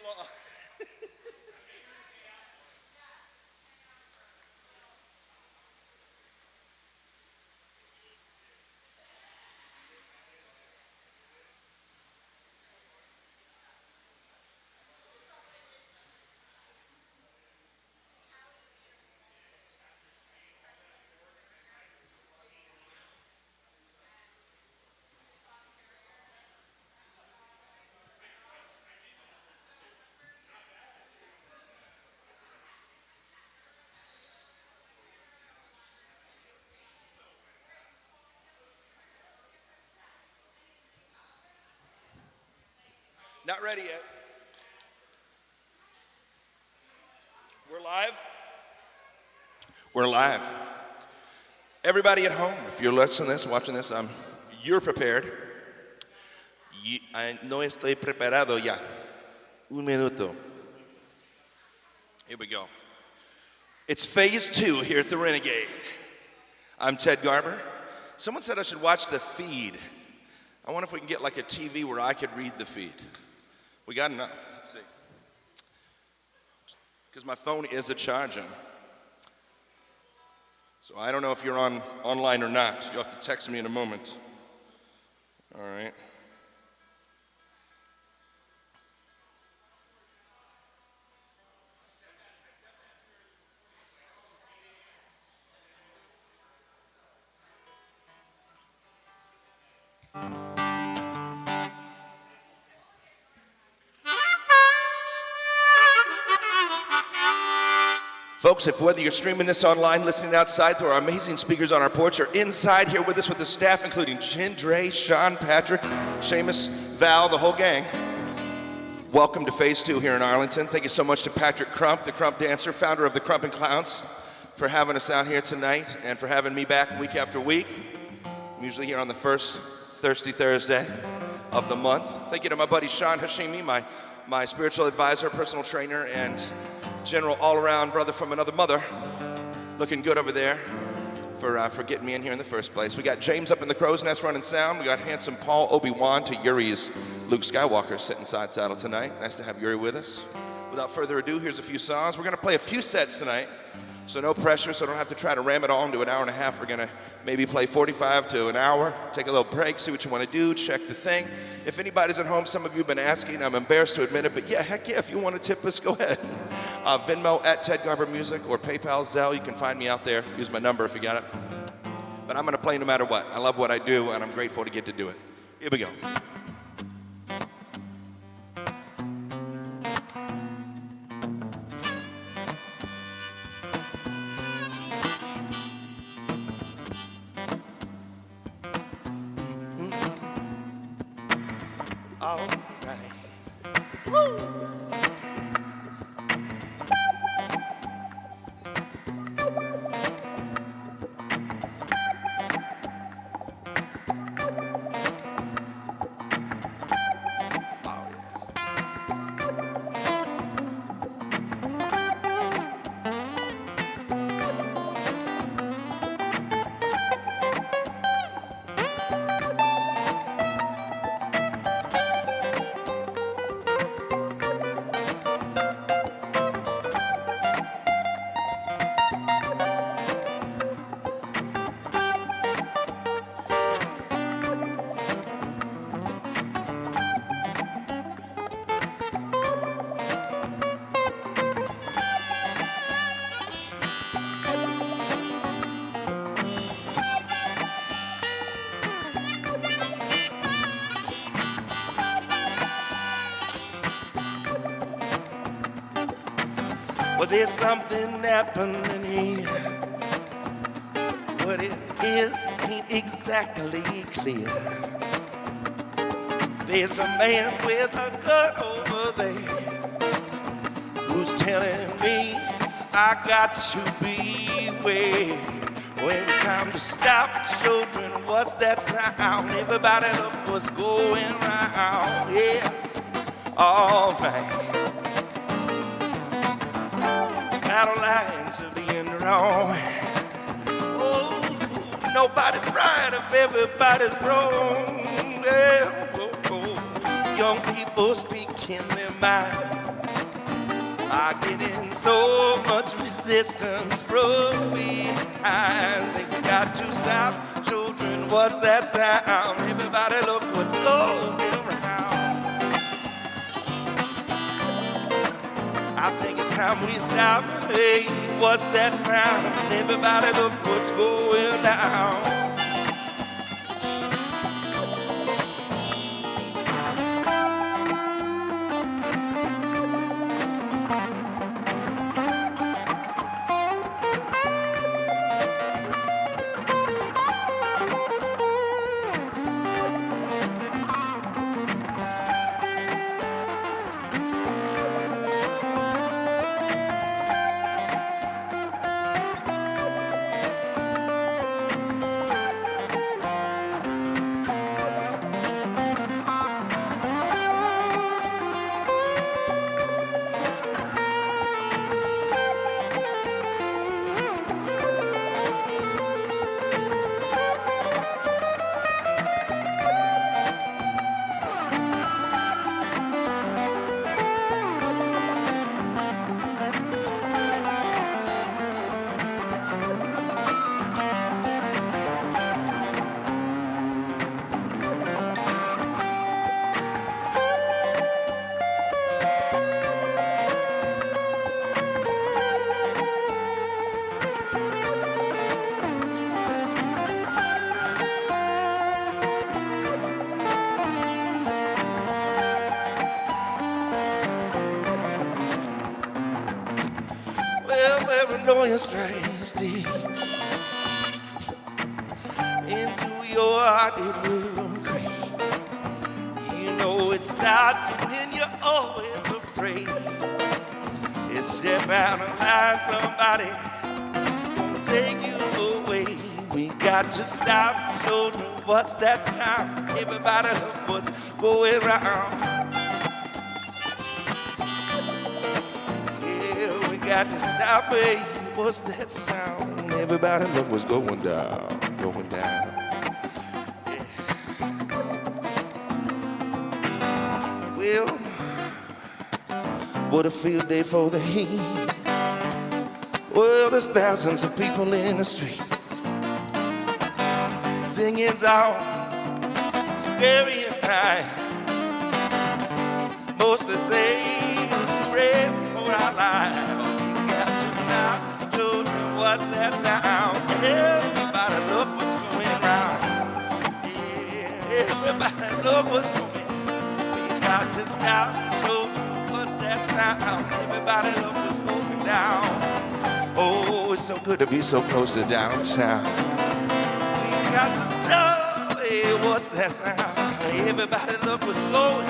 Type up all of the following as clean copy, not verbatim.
long. Not ready yet. We're live? We're live. Everybody at home, if you're listening to this, watching this, you're prepared. No estoy preparado ya. Un minuto. Here we go. It's phase 2 here at the Renegade. I'm Ted Garber. Someone said I should watch the feed. I wonder if we can get like a TV where I could read the feed. We got enough. Let's see. Because my phone is a charging. So I don't know if you're online or not. You'll have to text me in a moment. All right. Folks, if whether you're streaming this online, listening outside through our amazing speakers on our porch, or inside here with us with the staff, including Jen, Dre, Sean, Patrick, Seamus, Val, the whole gang, welcome to Phase 2 here in Arlington. Thank you so much to Patrick Crump, the Crump Dancer, founder of the Crump and Clowns, for having us out here tonight and for having me back week after week. I'm usually here on the first Thirsty Thursday of the month. Thank you to my buddy Sean Hashimi, my spiritual advisor, personal trainer, and general all-around brother from another mother. Looking good over there for getting me in here in the first place. We got James up in the crow's nest running sound. We got handsome Paul Obi-Wan to Yuri's Luke Skywalker sitting side saddle tonight. Nice to have Yuri with us. Without further ado, here's a few songs. We're gonna play a few sets tonight, so no pressure, so don't have to try to ram it all into an hour and a half. We're gonna maybe play 45 to an hour, take a little break, see what you wanna do, check the thing. If anybody's at home, some of you have been asking, I'm embarrassed to admit it, but yeah, heck yeah, if you wanna tip us, go ahead. Venmo at Ted Garber Music or PayPal, Zelle, you can find me out there. Use my number if you got it. But I'm gonna play no matter what. I love what I do, and I'm grateful to get to do it. Here we go. All right. Woo! Well, there's something happening here. What it is ain't exactly clear. There's a man with a gun over there who's telling me I got to beware. When it's time to stop, children, what's that sound? Everybody look what's going round. Yeah, all right. Battle lines are being drawn. Oh, nobody's right if everybody's wrong. Yeah, oh, oh. Young people speaking their mind. are getting so much resistance from behind. Think we got to stop. Children, what's that sound? Everybody look what's going around. I think it's time we stop. Hey, what's that sound? Everybody look what's going down. Paranoia strikes deep into your heart, it will creep. You know it starts when you're always afraid. You step out and find somebody who'll take you away. We got to stop. Children, what's that sound? Everybody look what's going round. Got to stop, hey, what's that sound? Everybody look what's going down, going down. Yeah. Well, what a field day for the heat. Well, there's thousands of people in the streets singing songs, various high. Most they say, pray for our lives. What's that sound? Everybody look what's going round. Yeah, everybody look what's going. We got to stop. Look, what's that sound? Everybody look what's going down. Oh, it's so good to be so close to downtown. We got to stop. Hey, what's that sound? Everybody look what's going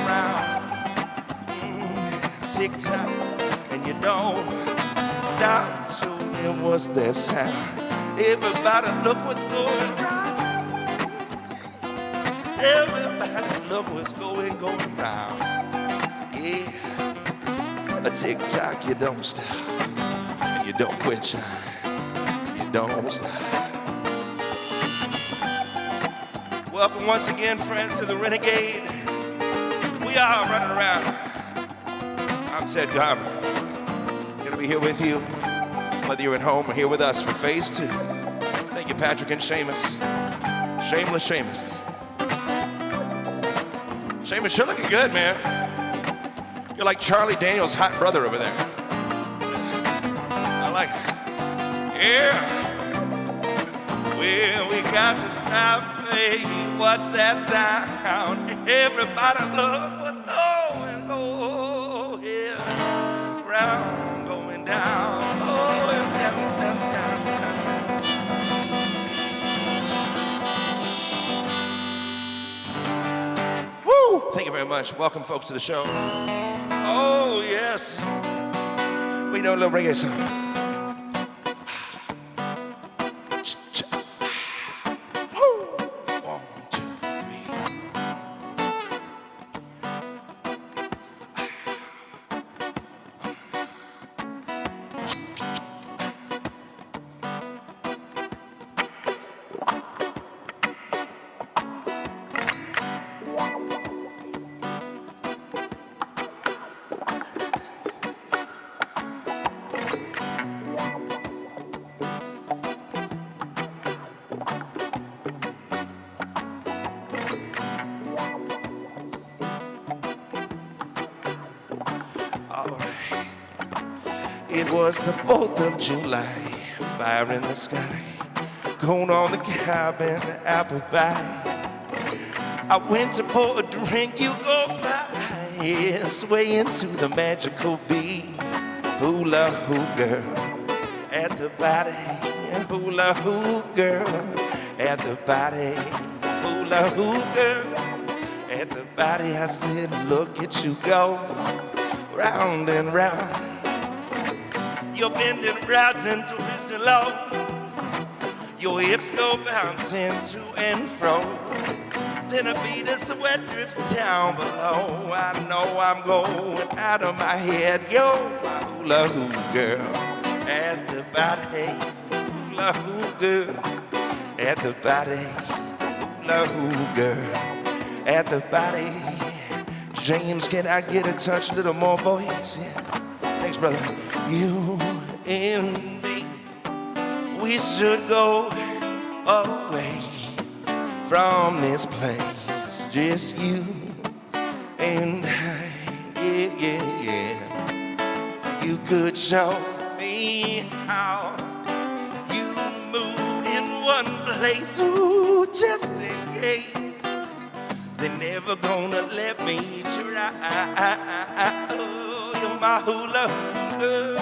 round. Tick tock, and you don't stop. And what's that sound? Everybody look what's going round. Everybody look what's going round. Yeah, a tick-tock, you don't stop. And you don't quit trying. You don't stop. Welcome once again, friends, to the Renegade. We are running around. I'm Ted Garber. Gonna be here with you. Whether you're at home or here with us for phase 2. Thank you, Patrick and Seamus. Shameless Seamus. Seamus, you're looking good, man. You're like Charlie Daniels' hot brother over there. I like it. Yeah. Well, we got to stop. Hey, what's that sound? Everybody look what's going yeah. Round, going down. Thank you very much. Welcome, folks, to the show. Oh, yes. We know a little reggae song. Alright. It was the 4th of July, fire in the sky, cold on the cabin, apple pie. I went to pour a drink, you go by, yeah, sway into the magical beat. Hula hoop girl at the body, hula hoop girl at the body, hula hoop girl at the body. I said, look at you go, round and round. You're bending, rising, twisting low. Your hips go bouncing to and fro. Then a beat of sweat drips down below. I know I'm going out of my head. Yo, my hula hoop girl at the body, hula hoop girl at the body, hula hoop girl at the body. James, can I get a touch, a little more voice? Yeah. Thanks, brother. You and me, we should go away from this place. Just you and I, yeah, yeah, yeah. You could show me how you move in one place. Ooh, just in case they're never gonna let me try. Oh, you're my hula hoop girl.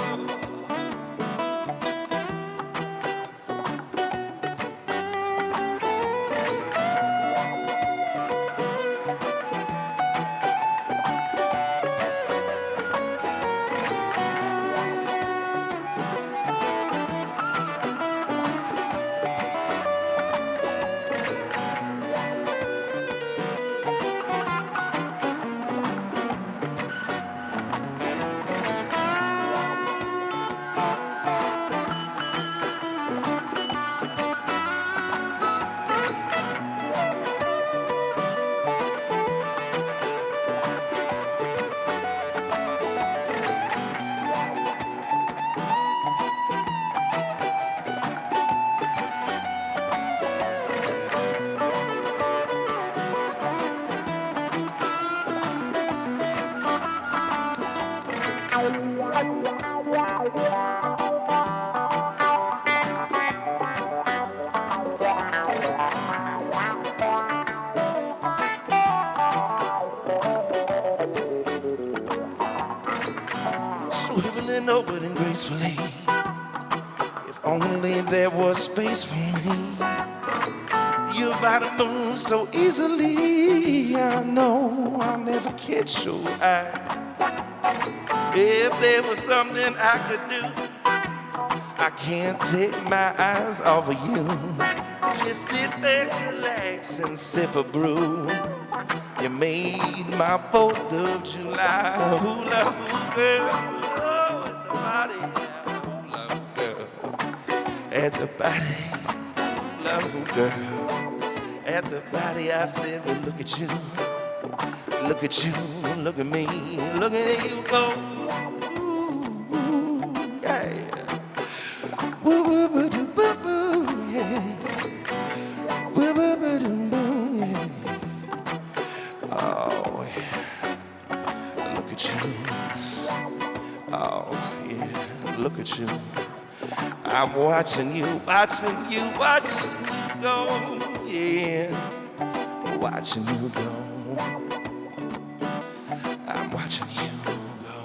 Swiveling over and gracefully, if only there was space for me. You're about to move so easily, I know I'll never catch your eye. If there was something I could do, I can't take my eyes off of you. Just sit back, relax, and sip a brew. You made my 4th of July hula hoop girl. Oh, at the body, hula hoop girl. At the body, hula hoop girl. At the body, I said, well, look at you. Look at you, look at me. Look at you go. Ooh, yeah. Woo, woo, woo, woo, woo, yeah. Woo, woo, woo, woo, yeah. Oh, yeah. Look at you. Oh, yeah. Look at you. I'm watching you, watching you, watching you go. Yeah. Watching you go. I'm watching you go.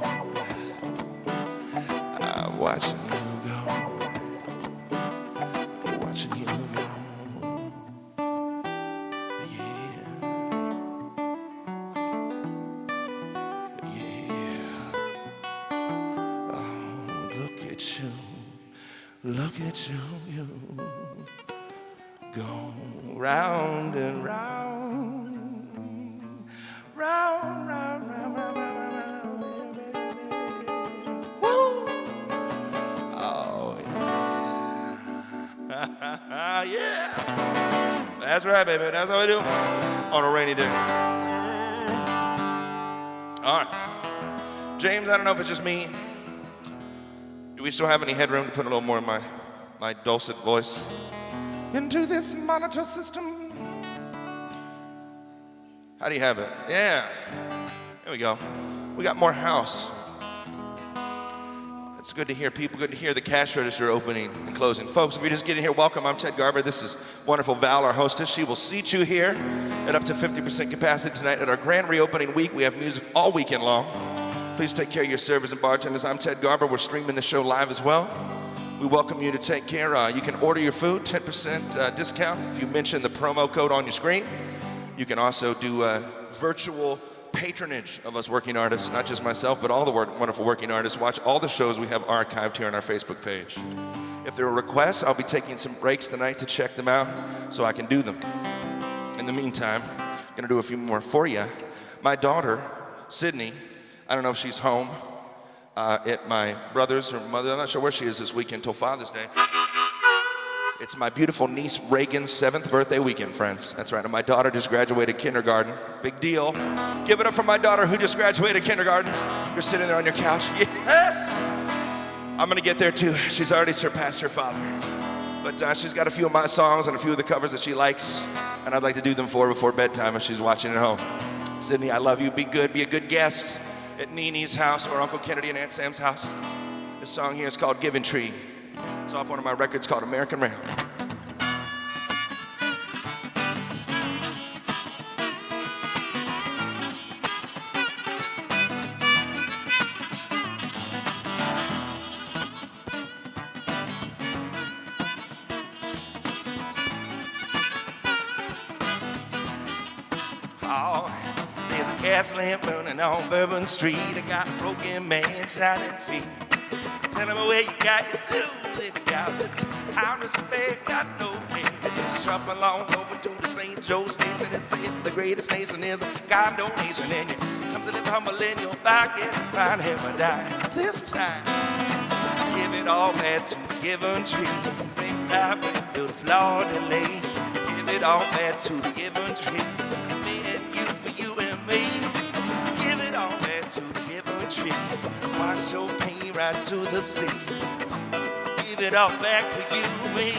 I'm watching you go. Watching you go. Look at you, you go round and round, round, round, round, round, round, round, woo! Oh, yeah. Yeah. That's right, baby. That's how we do on a rainy day. All right. James, I don't know if it's just me. Do we still have any headroom to put a little more in my dulcet voice into this monitor system? How do you have it? Yeah. There we go. We got more house. It's good to hear people, good to hear the cash register opening and closing. Folks, if you're just getting here, welcome. I'm Ted Garber. This is wonderful Val, our hostess. She will seat you here at up to 50% capacity tonight. At our grand reopening week, we have music all weekend long. Please take care of your servers and bartenders. I'm Ted Garber. We're streaming the show live as well. We welcome you to take care. You can order your food, 10% discount if you mention the promo code on your screen. You can also do virtual patronage of us working artists, not just myself, but all the wonderful working artists. Watch all the shows we have archived here on our Facebook page. If there are requests, I'll be taking some breaks tonight to check them out so I can do them. In the meantime, I'm gonna do a few more for you. My daughter, Sydney, I don't know if she's home at my brother's or mother. I'm not sure where she is this weekend until Father's Day. It's my beautiful niece Reagan's 7th birthday weekend, friends. That's right, and my daughter just graduated kindergarten. Big deal. Give it up for my daughter who just graduated kindergarten. You're sitting there on your couch. Yes! I'm gonna get there too. She's already surpassed her father. But she's got a few of my songs and a few of the covers that she likes, and I'd like to do them for her before bedtime if she's watching at home. Sydney, I love you. Be good, be a good guest at Nini's house or Uncle Kennedy and Aunt Sam's house. This song here is called Giving Tree. It's off one of my records called American Rail. Oh, there's a gas lamp burning on Bourbon Street. I got a broken man shining feet. Tell him where you got your shoes. If you got the time to spare, got no way. Just shuffle on over to the St. Joe station and say the greatest nation is a God donation. And you come to live humble in your pocket and find him a dime. This time, give it all back to the given tree. Bring back to the Florida lake. Give it all back to the given tree. Me and you, for you and me. Give it all back to the given tree. Wash your pain right to the sea. Give it all back for you and me.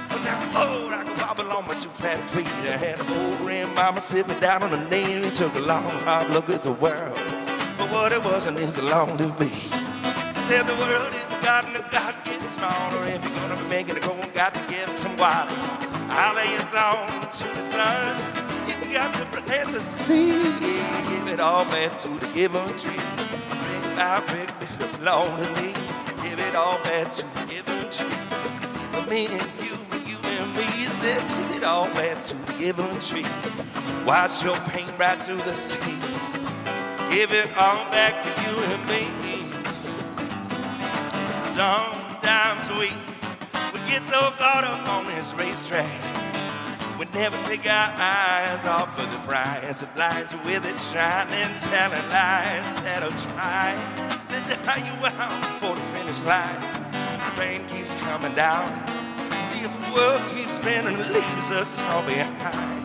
Well, now, oh, I can wobble on my two flat feet. I had an old grandmama sit me down on the knee and took a long, hard look at the world. But what it wasn't is long to be. Said the world is a garden, the God gets smaller. If you're gonna make it, go and got to give some water. I'll lay your song to the sun. You got to plant the seed. Give it all back to the given tree. Brick by brick, bit of lonely. Give it all back to the given tree. For me and you and me. Said, give it all back to the given tree. Wash your pain right to the sea. Give it all back for you and me. Sometimes we get so caught up on this racetrack. We never take our eyes off of the prize. The blinds with it shining, telling lies that'll try to die you out before the finish line. The rain keeps coming down. The world keeps spinning, leaves us all behind.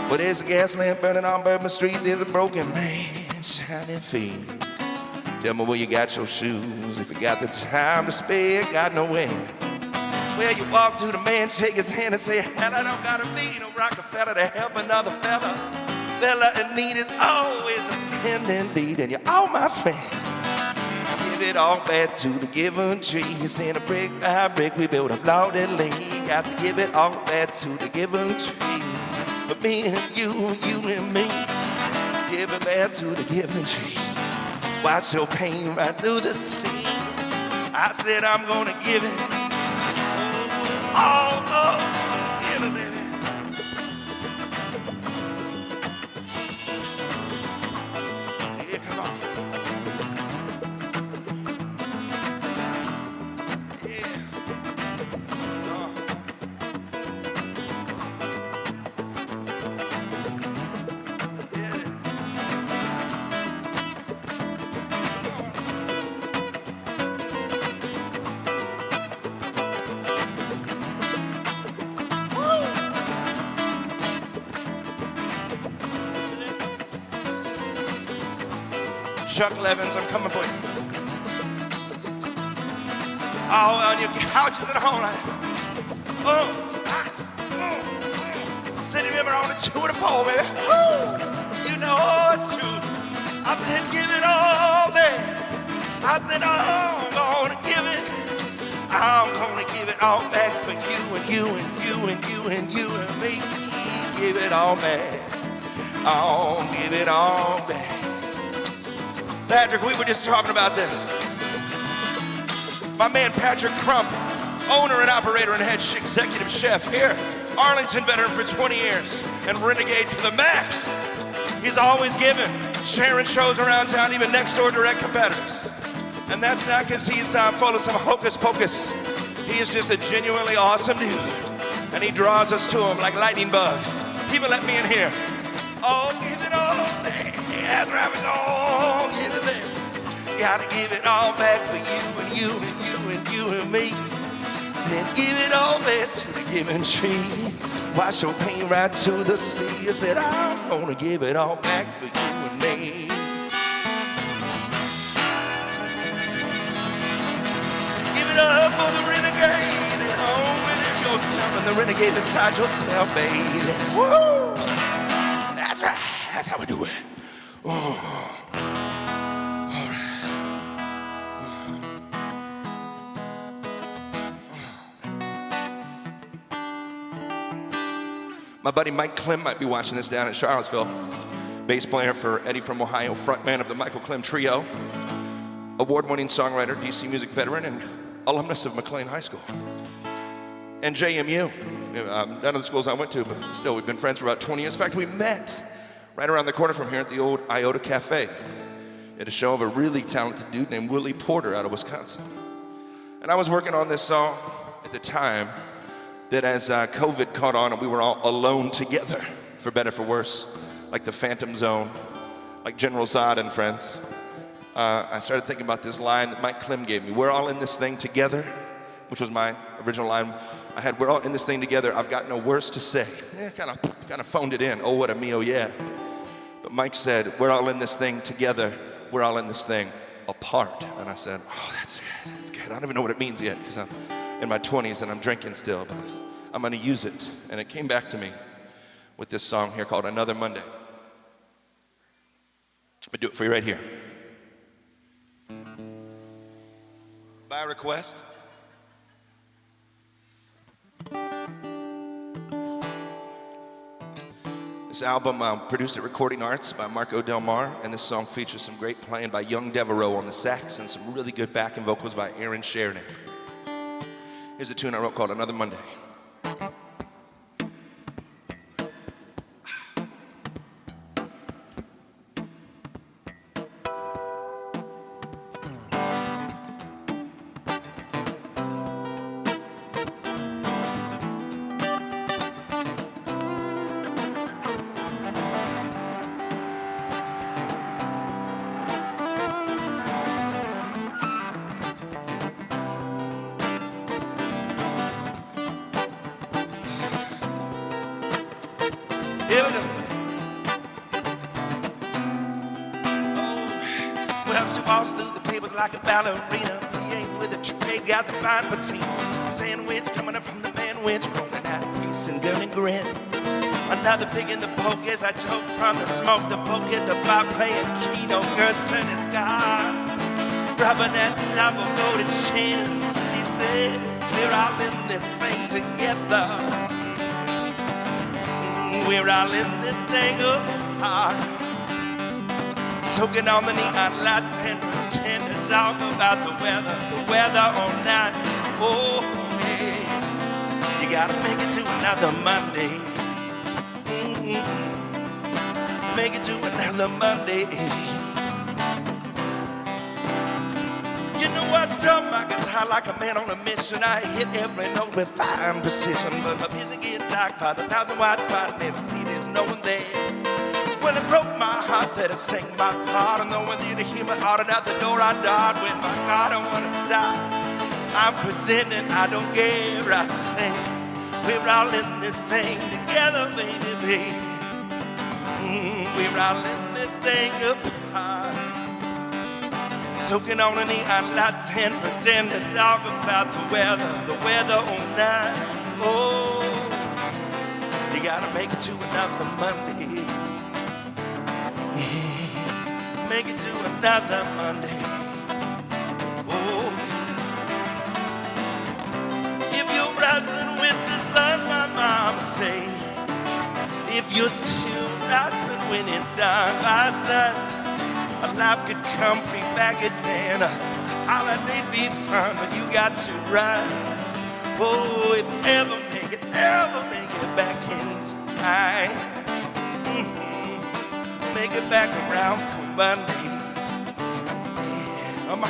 Well, there's a gas lamp burning on Bourbon Street. There's a broken man shining feet. Tell me where you got your shoes. If you got the time to spare, got no way. Well, you walk to the man, shake his hand and say, hell, I don't gotta be no Rockefeller to help another fella. Fella in need is always a friend indeed, and you're all my friend. Give it all back to the given tree. He's in a brick by brick, we built a flawedly. Got to give it all back to the given tree. But me and you and me, give it back to the given tree. Watch your pain right through the sea. I said I'm gonna give it all up. Give it, baby. Yeah, come on. Chuck Levins, I'm coming for you. All on your couches at home, like, city member on the 2 and the 4, baby. You know it's true. I said, give it all back. I said, I'm gonna give it. I'm gonna give it all back for you and you and you and you and you and me. Give it all back. I'll give it all back. Patrick, we were just talking about this. My man Patrick Crump, owner and operator and head executive chef here, Arlington veteran for 20 years, and Renegade to the max. He's always giving, sharing shows around town, even next door direct competitors. And that's not because he's full of some hocus pocus. He is just a genuinely awesome dude. And he draws us to him like lightning bugs. People let me in here. Oh, give it all back. That's right, oh, give it back. Gotta give it all back for you and you and you and you and me. Said, give it all back to the given tree. Wash your pain right to the sea. I said, I'm gonna give it all back for you and me. Give it up for the renegade and home within yourself and the renegade beside yourself, baby. Woo! That's right. That's how we do it. Oh. All right. My buddy Mike Clem might be watching this down in Charlottesville. Bass player for Eddie from Ohio, frontman of the Michael Clem Trio, award-winning songwriter, DC music veteran, and alumnus of McLean High School. And JMU, none of the schools I went to, but still, we've been friends for about 20 years. In fact, we met right around the corner from here at the old Iota Cafe at a show of a really talented dude named Willie Porter out of Wisconsin. And I was working on this song at the time that as COVID caught on and we were all alone together, for better for worse, like the Phantom Zone, like General Zod and friends, I started thinking about this line that Mike Clem gave me. We're all in this thing together, which was my original line. I had, we're all in this thing together, I've got no words to say. Kind of phoned it in, oh what a me, oh yeah. But Mike said, we're all in this thing together, we're all in this thing apart. And I said, oh, that's good. I don't even know what it means yet, because I'm in my 20s and I'm drinking still, but I'm gonna use it. And it came back to me with this song here called Another Monday. I'm gonna do it for you right here. By request. This album produced at Recording Arts by Marco Del Mar, and this song features some great playing by Young Devereaux on the sax and some really good backing vocals by Aaron Sheridan. Here's a tune I wrote called Another Monday. Well, she walks through the tables like a ballerina. We ain't with a tray, got the fine poutine. Sandwich coming up from the bandwidth, rolling out a piece and gonna grin. Another pig in the poke as I choke from the smoke. The poke at the bar playing Keno. Gerson is gone. Rubbing that stubble go to chins. She said, we're all in this thing together. We're all in this thing apart. Soaking on the neon lights and pretend to talk about the weather all night. Oh, yeah. You gotta make it to another Monday. Make it to another Monday. You know I strum my guitar like a man on a mission. I hit every note with fine precision, but my vision get dark by the 1,000 watt spot. Never see there's no one there. When it broke my heart that I sang my part, and no one there to hear me ordered out the door I dart. When my God I wanna stop, I'm pretending I don't care. I sing, we're all in this thing together, baby, baby. We're all in this thing apart. Soaking on the neon lights and pretend to talk about the weather all night. Oh, you gotta make it to another Monday. Make it to another Monday. Oh, if you're rising with the sun, my mom say, if you're still rising when it's dark, my son, a life could come pre-packaged and a holiday be fun, but you got to run. Oh, if you ever make it back in time, make it back around for Monday. Yeah, come on.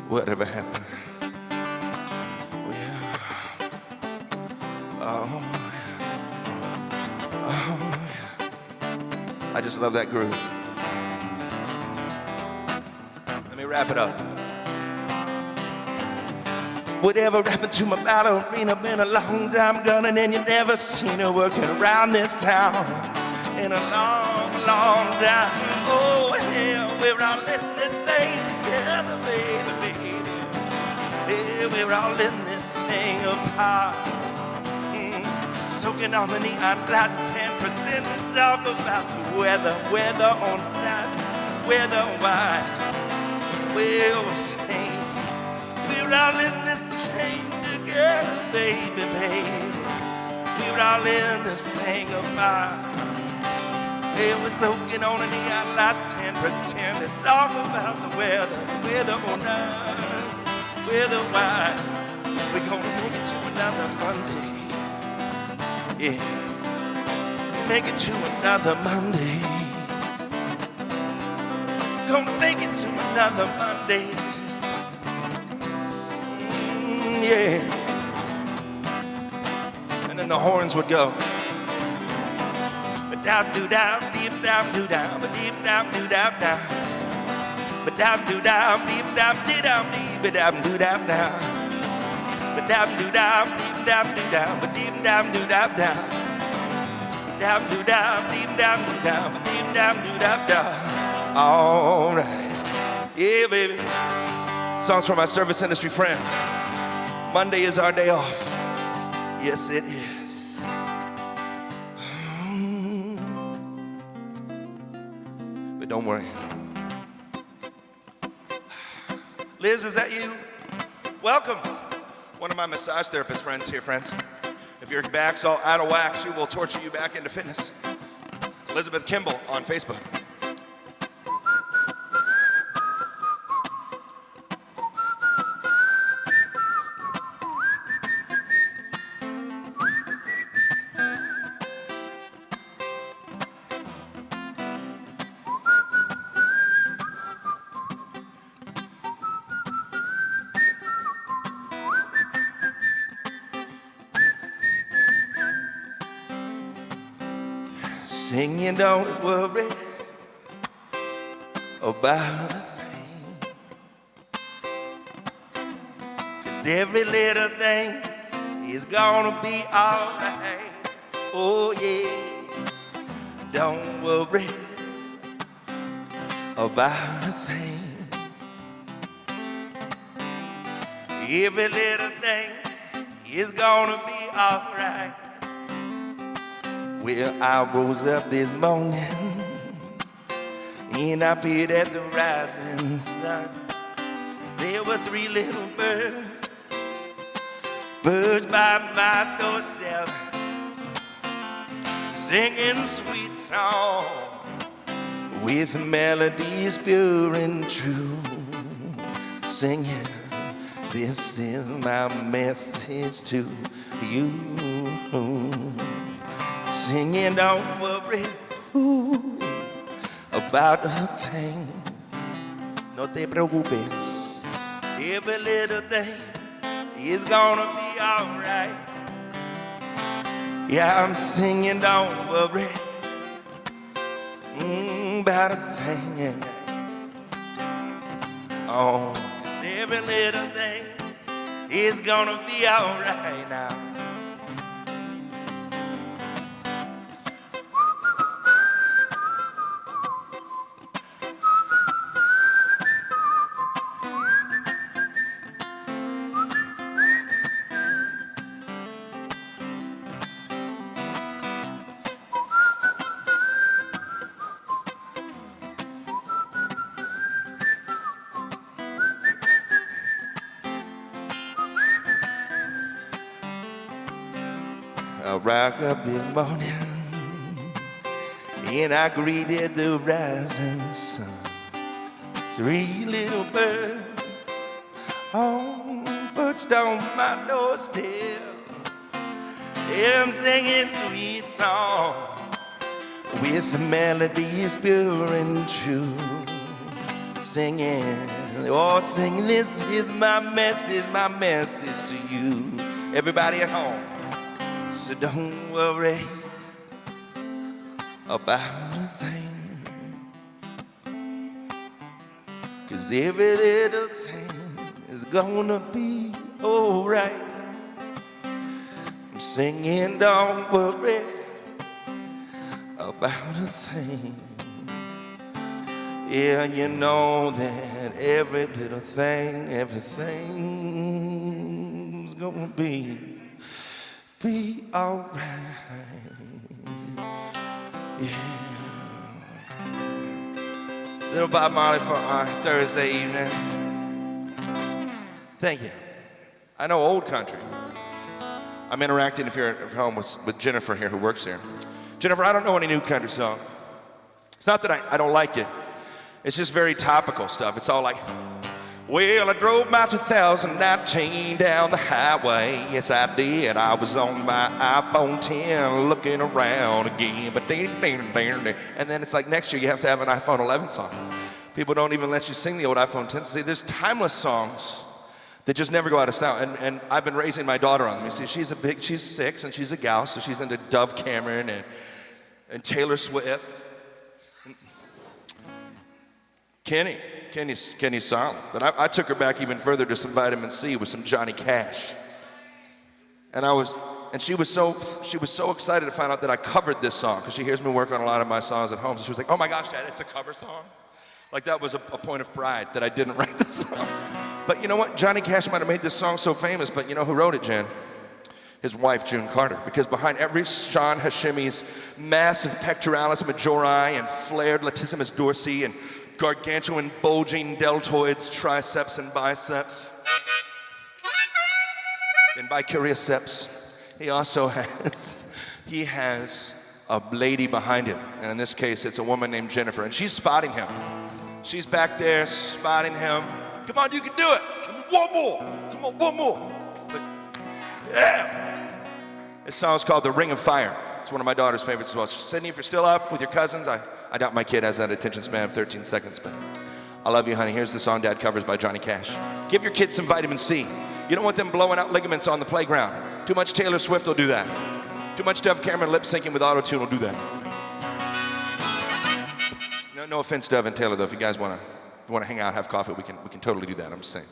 Whatever happened? Yeah. Oh, yeah. I just love that groove. Let me wrap it up. Whatever happened to my ballerina? Been a long time gunning and you never seen her working around this town in a long, long time. Oh, hell, we're all in this thing together, baby, baby. Yeah, we're all in this thing apart. Soaking on the neon lights and pretend to talk about the weather on night, weather why. We'll say we're all in this thing together, baby, baby. We're all in this thing apart. Yeah, we're soaking on the neon lights and pretend to talk about the weather on night. Weather why, we're gonna make it to another Monday. Yeah, make it to another Monday. Gonna make it to another Monday. Yeah. And then the horns would go. Ba-dab-doo-dab, deep-dab-doo-dab, ba-deep-dab-doo-dab-dab. Ba-dab-doo-dab, deep-dab-dee-dab, ba-dab-doo-dab-dab. Ba-dab-doo-dab, deep-dab-doo-dab, ba-deep-dab-doo-dab-dab. Ba-dab-doo-dab, deep-dab-doo-dab, ba-deep-dab-doo-dab-dab. All right. Yeah, baby. Songs from my service industry friends. Monday is our day off. Yes, it is. But don't worry. Liz, is that you? Welcome. One of my massage therapist friends here, friends. If your back's all out of whack, she will torture you back into fitness. Elizabeth Kimball on Facebook. Singing, don't worry about a thing, 'cause every little thing is gonna be alright. Oh yeah, don't worry about a thing. Every little thing is gonna be alright. Well, I rose up this morning and I peered at the rising sun. There were 3 little birds by my doorstep, singing sweet song with melodies pure and true. Singing, this is my message to you. Singing, don't worry about a thing. No te preocupes. Every little thing is gonna be alright. Yeah, I'm singing, don't worry about a thing. Oh, every little thing is gonna be alright now. I woke up this morning and I greeted the rising sun. 3 little birds perched on my doorstep. I'm singing sweet song with melodies pure and true. Singing, oh, singing, this is my message to you. Everybody at home. So don't worry about a thing, 'cause every little thing is gonna be alright. I'm singing, don't worry about a thing. Yeah, you know that every little thing, everything's gonna be alright. Yeah. Little Bob Marley for our Thursday evening. Thank you. I know old country. I'm interacting, if you're at home, with Jennifer here, who works here. Jennifer, I don't know any new country song. It's not that I don't like it. It's just very topical stuff. It's all like, well, I drove my 2019 down the highway. Yes, I did. I was on my iPhone 10 looking around again. And then it's like next year you have to have an iPhone 11 song. People don't even let you sing the old iPhone 10. See, there's timeless songs that just never go out of style. And I've been raising my daughter on them. You see, she's 6 and she's a gal, so she's into Dove Cameron and Taylor Swift. Kenny's solid. But I took her back even further to some vitamin C with some Johnny Cash. And she was so excited to find out that I covered this song, because she hears me work on a lot of my songs at home. So she was like, oh my gosh, Dad, it's a cover song? Like that was a point of pride that I didn't write this song. But you know what? Johnny Cash might have made this song so famous, but you know who wrote it, Jen? His wife, June Carter. Because behind every Sean Hashimi's massive pectoralis majori and flared latissimus dorsi and gargantuan bulging deltoids, triceps and biceps, and bicurioceps, he also has a lady behind him. And in this case, it's a woman named Jennifer, and she's spotting him. She's back there spotting him. Come on, you can do it. Come on, one more. Come on, one more. But, yeah. This song's called The Ring of Fire. It's one of my daughter's favorites as well. Sydney, if you're still up with your cousins, I doubt my kid has that attention span of 13 seconds, but I love you, honey. Here's the song Dad covers by Johnny Cash. Give your kids some vitamin C. You don't want them blowing out ligaments on the playground. Too much Taylor Swift will do that. Too much Dove Cameron lip syncing with auto-tune will do that. No offense, Dove and Taylor, though. If you guys want to hang out, have coffee, we can totally do that. I'm just saying.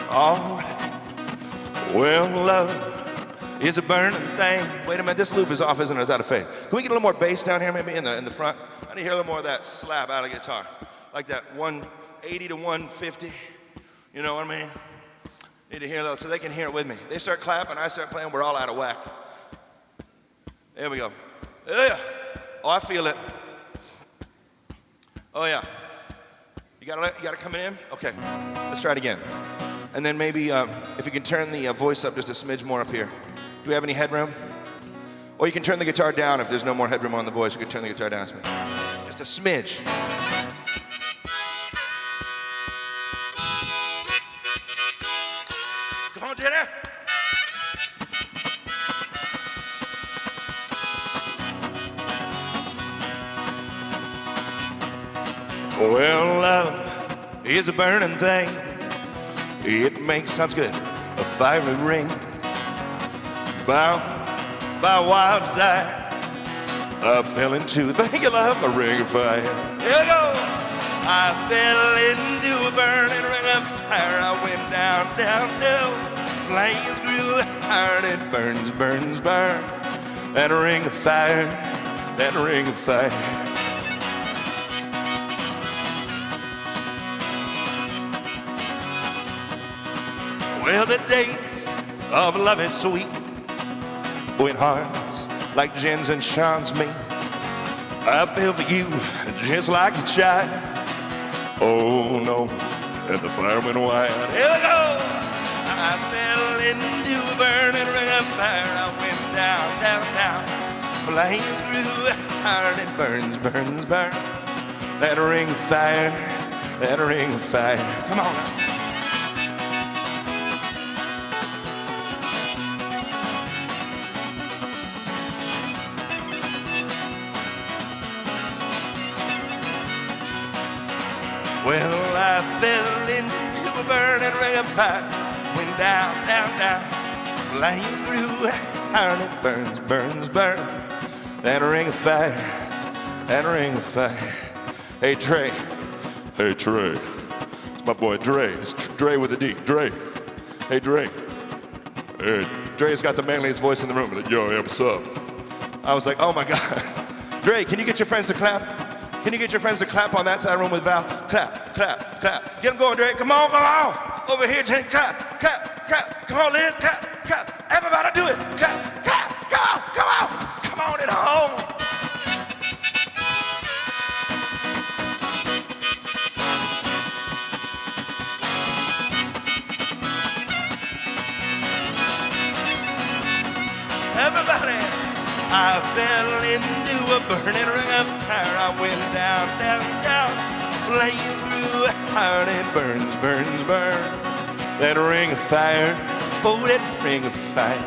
All right. Well, love is a burning thing. Wait a minute, this loop is off, isn't it? Is that a fade? Can we get a little more bass down here, maybe in the front? I need to hear a little more of that slap out of the guitar, like that 180 to 150. You know what I mean? Need to hear that so they can hear it with me. They start clapping, I start playing. We're all out of whack. There we go. Yeah. Oh, I feel it. Oh yeah. You got it coming in? Okay. Let's try it again. And then maybe if you can turn the voice up just a smidge more up here. Do we have any headroom? Or you can turn the guitar down if there's no more headroom on the voice. You can turn the guitar down a smidge. Just a smidge. Come on, Jenny. Well, love is a burning thing. It makes, sounds good, a fiery ring. Bound by wild desire, I fell into, thank you, love, a ring of fire. Here we go. I fell into a burning ring of fire. I went down, down, down. Flames grew higher and it burns, burns, burn. That ring of fire, that ring of fire. Well, the days of love is sweet, when hearts like Jen's and Sean's meet. I fell for you just like a child. Oh no, and the fire went wild. Here we go. I fell into a burning ring of fire. I went down, down, down. Flames grew higher and it burns, burns, burns. That ring of fire, that ring of fire. Come on. Well, I fell into a burning ring of fire. Went down, down, down. Flames grew higher and it burns, burns, burns. That ring of fire, that ring of fire. Hey, Trey. Hey, Trey. It's my boy Dre. It's Dre with a D. Dre. Hey, Dre. Hey, Dre's got the manliest voice in the room. Like, yo, hey, what's up? I was like, oh my God. Dre, can you get your friends to clap? Can you get your friends to clap on that side of the room with Val? Clap, clap, clap. Get them going, Dre. Come on, come on. Over here, Jen. Clap, clap, clap. Come on, Liz. Clap, clap. Everybody do it. Clap, clap. Come on, come on. Come on at home. Everybody. I fell into a burning ring of fire. I went down, down, down. Flames grew higher and it burns, burns, burns. That ring of fire, oh, that ring of fire.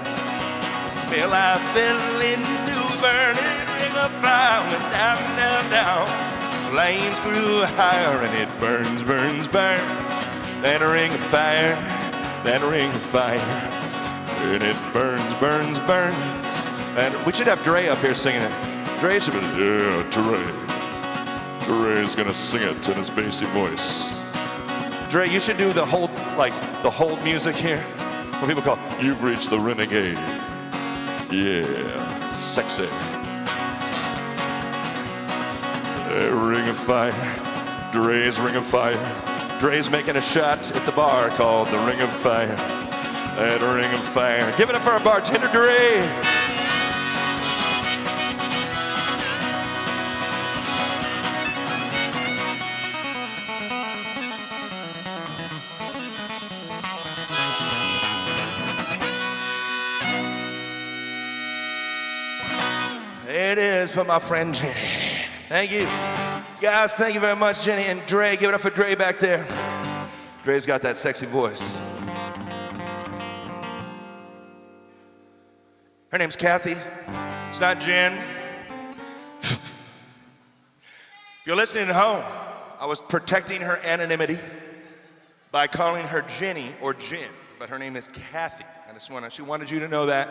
Well, I fell into a burning ring of fire. Went down, down, down. Flames grew higher and it burns, burns, burns. That ring of fire, that ring of fire. And it burns, burns, burns. And we should have Dre up here singing it. Dre should be, yeah, Dre. Dre's gonna sing it in his bassy voice. Dre, you should do the hold music here. What people call, you've reached the Renegade. Yeah, sexy. Ring of fire, Dre's ring of fire. Dre's making a shot at the bar called the Ring of Fire. That ring of fire. Give it up for our bartender, Dre. It is for my friend Jenny. Thank you. Guys, thank you very much, Jenny. And Dre, give it up for Dre back there. Dre's got that sexy voice. Her name's Kathy. It's not Jen. If you're listening at home, I was protecting her anonymity by calling her Jenny or Jen, but her name is Kathy. She wanted you to know that.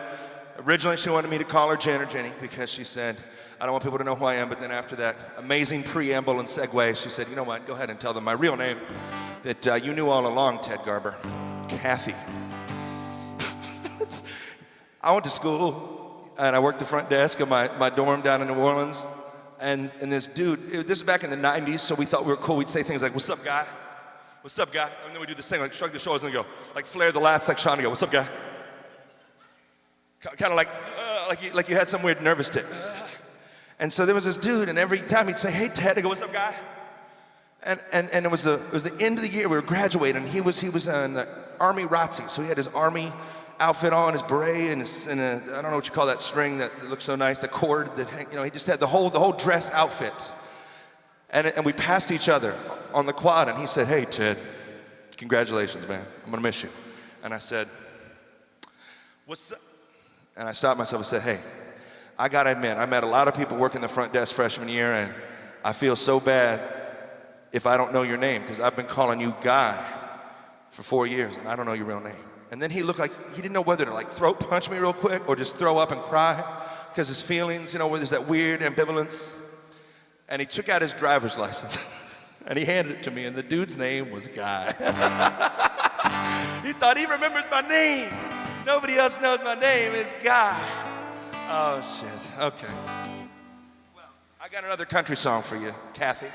Originally, she wanted me to call her Jen or Jenny because she said, I don't want people to know who I am, but then after that amazing preamble and segue, she said, you know what, go ahead and tell them my real name that you knew all along, Ted Garber, Kathy. I went to school, and I worked the front desk of my dorm down in New Orleans, and this dude, this is back in the 90s, so we thought we were cool. We'd say things like, what's up, guy? What's up, guy? And then we do this thing, like shrug the shoulders and go, like flare the lats like Sean and go, what's up, guy? Kind of like you had some weird nervous tick. And so there was this dude, and every time he'd say, hey, Ted, I go, what's up, guy? And it was the end of the year, we were graduating, and he was in the Army ROTC, so he had his Army outfit on, his beret, and I don't know what you call that string that looks so nice, the cord that he just had the whole dress outfit. And we passed each other on the quad, and he said, hey, Ted, congratulations, man. I'm gonna miss you. And I said, what's up? And I stopped myself and said, hey, I gotta admit, I met a lot of people working the front desk freshman year, and I feel so bad if I don't know your name, because I've been calling you Guy for 4 years, and I don't know your real name. And then he looked like he didn't know whether to like throat punch me real quick or just throw up and cry, because his feelings, where there's that weird ambivalence. And he took out his driver's license and he handed it to me, and the dude's name was Guy. He thought he remembers my name. Nobody else knows my name. It's Guy. Oh, shit. Okay. Well, I got another country song for you, Kathy.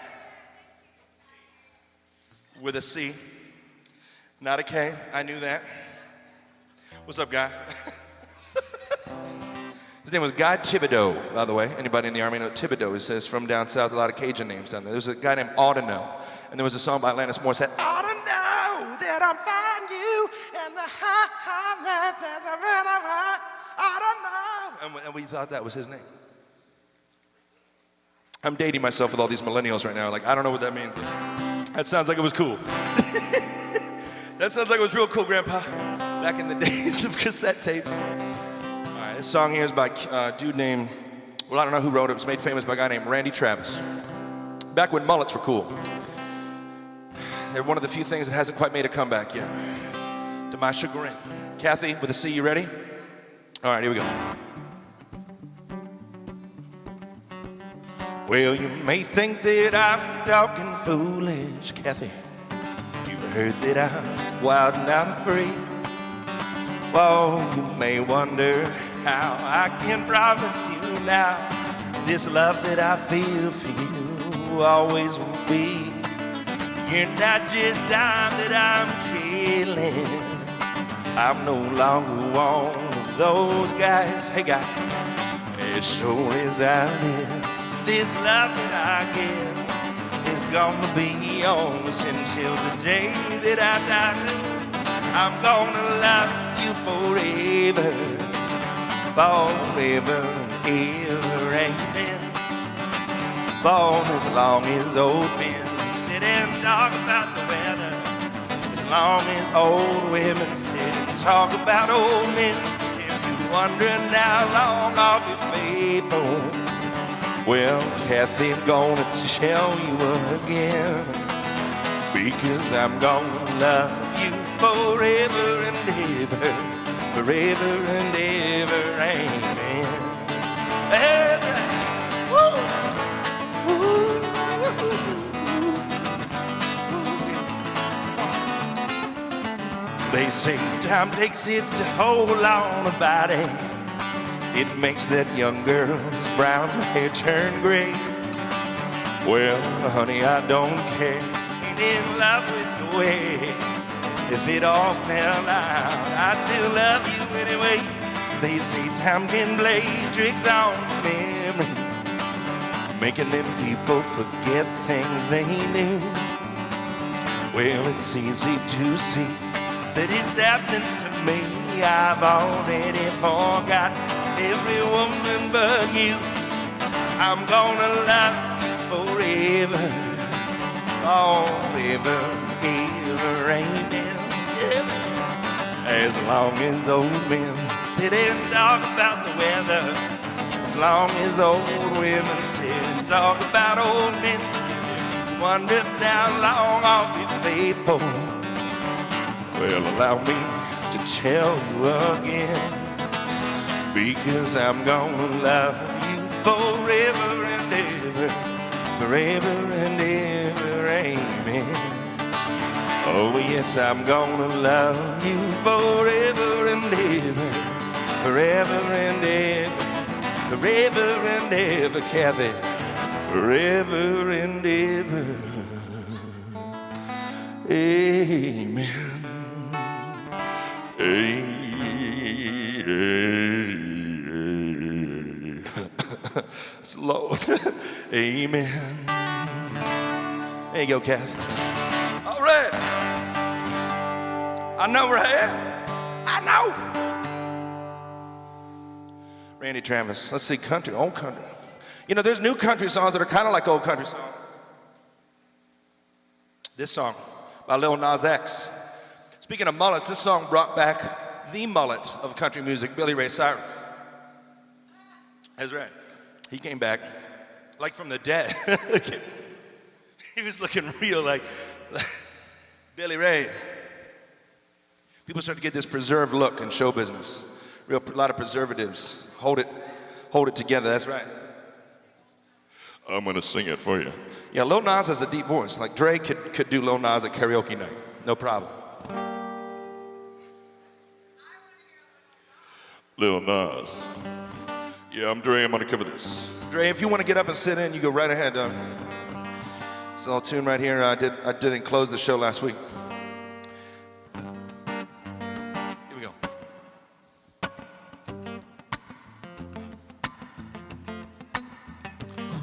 With a C, not a K. I knew that. What's up, Guy? His name was Guy Thibodeau, by the way. Anybody in the Army know Thibodeau? It says from down south, a lot of Cajun names down there. There was a guy named Audino, and there was a song by Alanis Morissette. I don't know that I'm finding you, and the I don't know. And we thought that was his name. I'm dating myself with all these millennials right now. Like, I don't know what that means, but that sounds like it was cool. That sounds like it was real cool, Grandpa. Back in the days of cassette tapes. This song here is by a dude named, well, I don't know who wrote it. It was made famous by a guy named Randy Travis. Back when mullets were cool. They're one of the few things that hasn't quite made a comeback yet, to my chagrin. Kathy, with a C, you ready? All right, here we go. Well, you may think that I'm talking foolish, Kathy. You heard that I'm wild and I'm free. Well, you may wonder how I can promise you now this love that I feel for you always will be. You're not just time that I'm killing. I'm no longer one of those guys. Hey, guy, as sure as I live, this love that I give is gonna be yours until the day that I die. I'm gonna love you forever, forever, ever, amen. For as long as old men sit and talk about the weather, as long as old women sit and talk about old men, if you're wondering how long I'll be faithful, well, Kathy, I'm gonna tell you again, because I'm gonna love you forever and ever, forever and ever, amen. They say time takes its toll on a body. It makes that young girl's brown hair turn gray. Well, honey, I don't care. Ain't in love with the way. If it all fell out, I still love you anyway. They say time can play tricks on memory, making them people forget things they knew. Well, it's easy to see that it's happened to me. I've already forgot every woman but you. I'm gonna love you forever, forever, ever, amen. As long as old men sit and talk about the weather, as long as old women sit and talk about old men, Wonder how long I'll be faithful. Well, allow me to tell you again, because I'm gonna love you forever and ever, forever and ever, amen. Oh yes, I'm gonna love you forever and ever, forever and ever, forever and ever, Kathy, forever and ever, amen. It's low. Amen. There you go, Kathy. All right. I know where I am. I know. Randy Travis. Let's see, country, old country. You know, there's new country songs that are kind of like old country songs. This song by Little Nas X. Speaking of mullets, this song brought back the mullet of country music, Billy Ray Cyrus. That's right. He came back like from the dead. He was looking real like Billy Ray. People started to get this preserved look in show business. A lot of preservatives. Hold it together, that's right. I'm gonna sing it for you. Yeah, Lil Nas has a deep voice. Like Dre could do Lil Nas at karaoke night. No problem. Lil Nas. Yeah, I'm Dre, I'm gonna cover this. Dre, if you wanna get up and sit in, you go right ahead. It's a little tune right here. I didn't close the show last week. Here we go.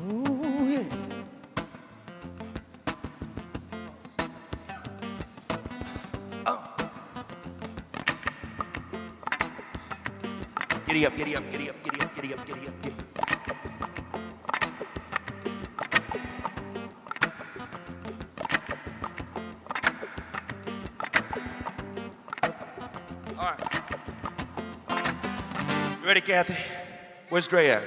Ooh, yeah. Oh. Giddy up, giddy up, giddy up, giddy up, giddy up, giddy up, giddy up. All right. You ready, Kathy? Where's Dre at?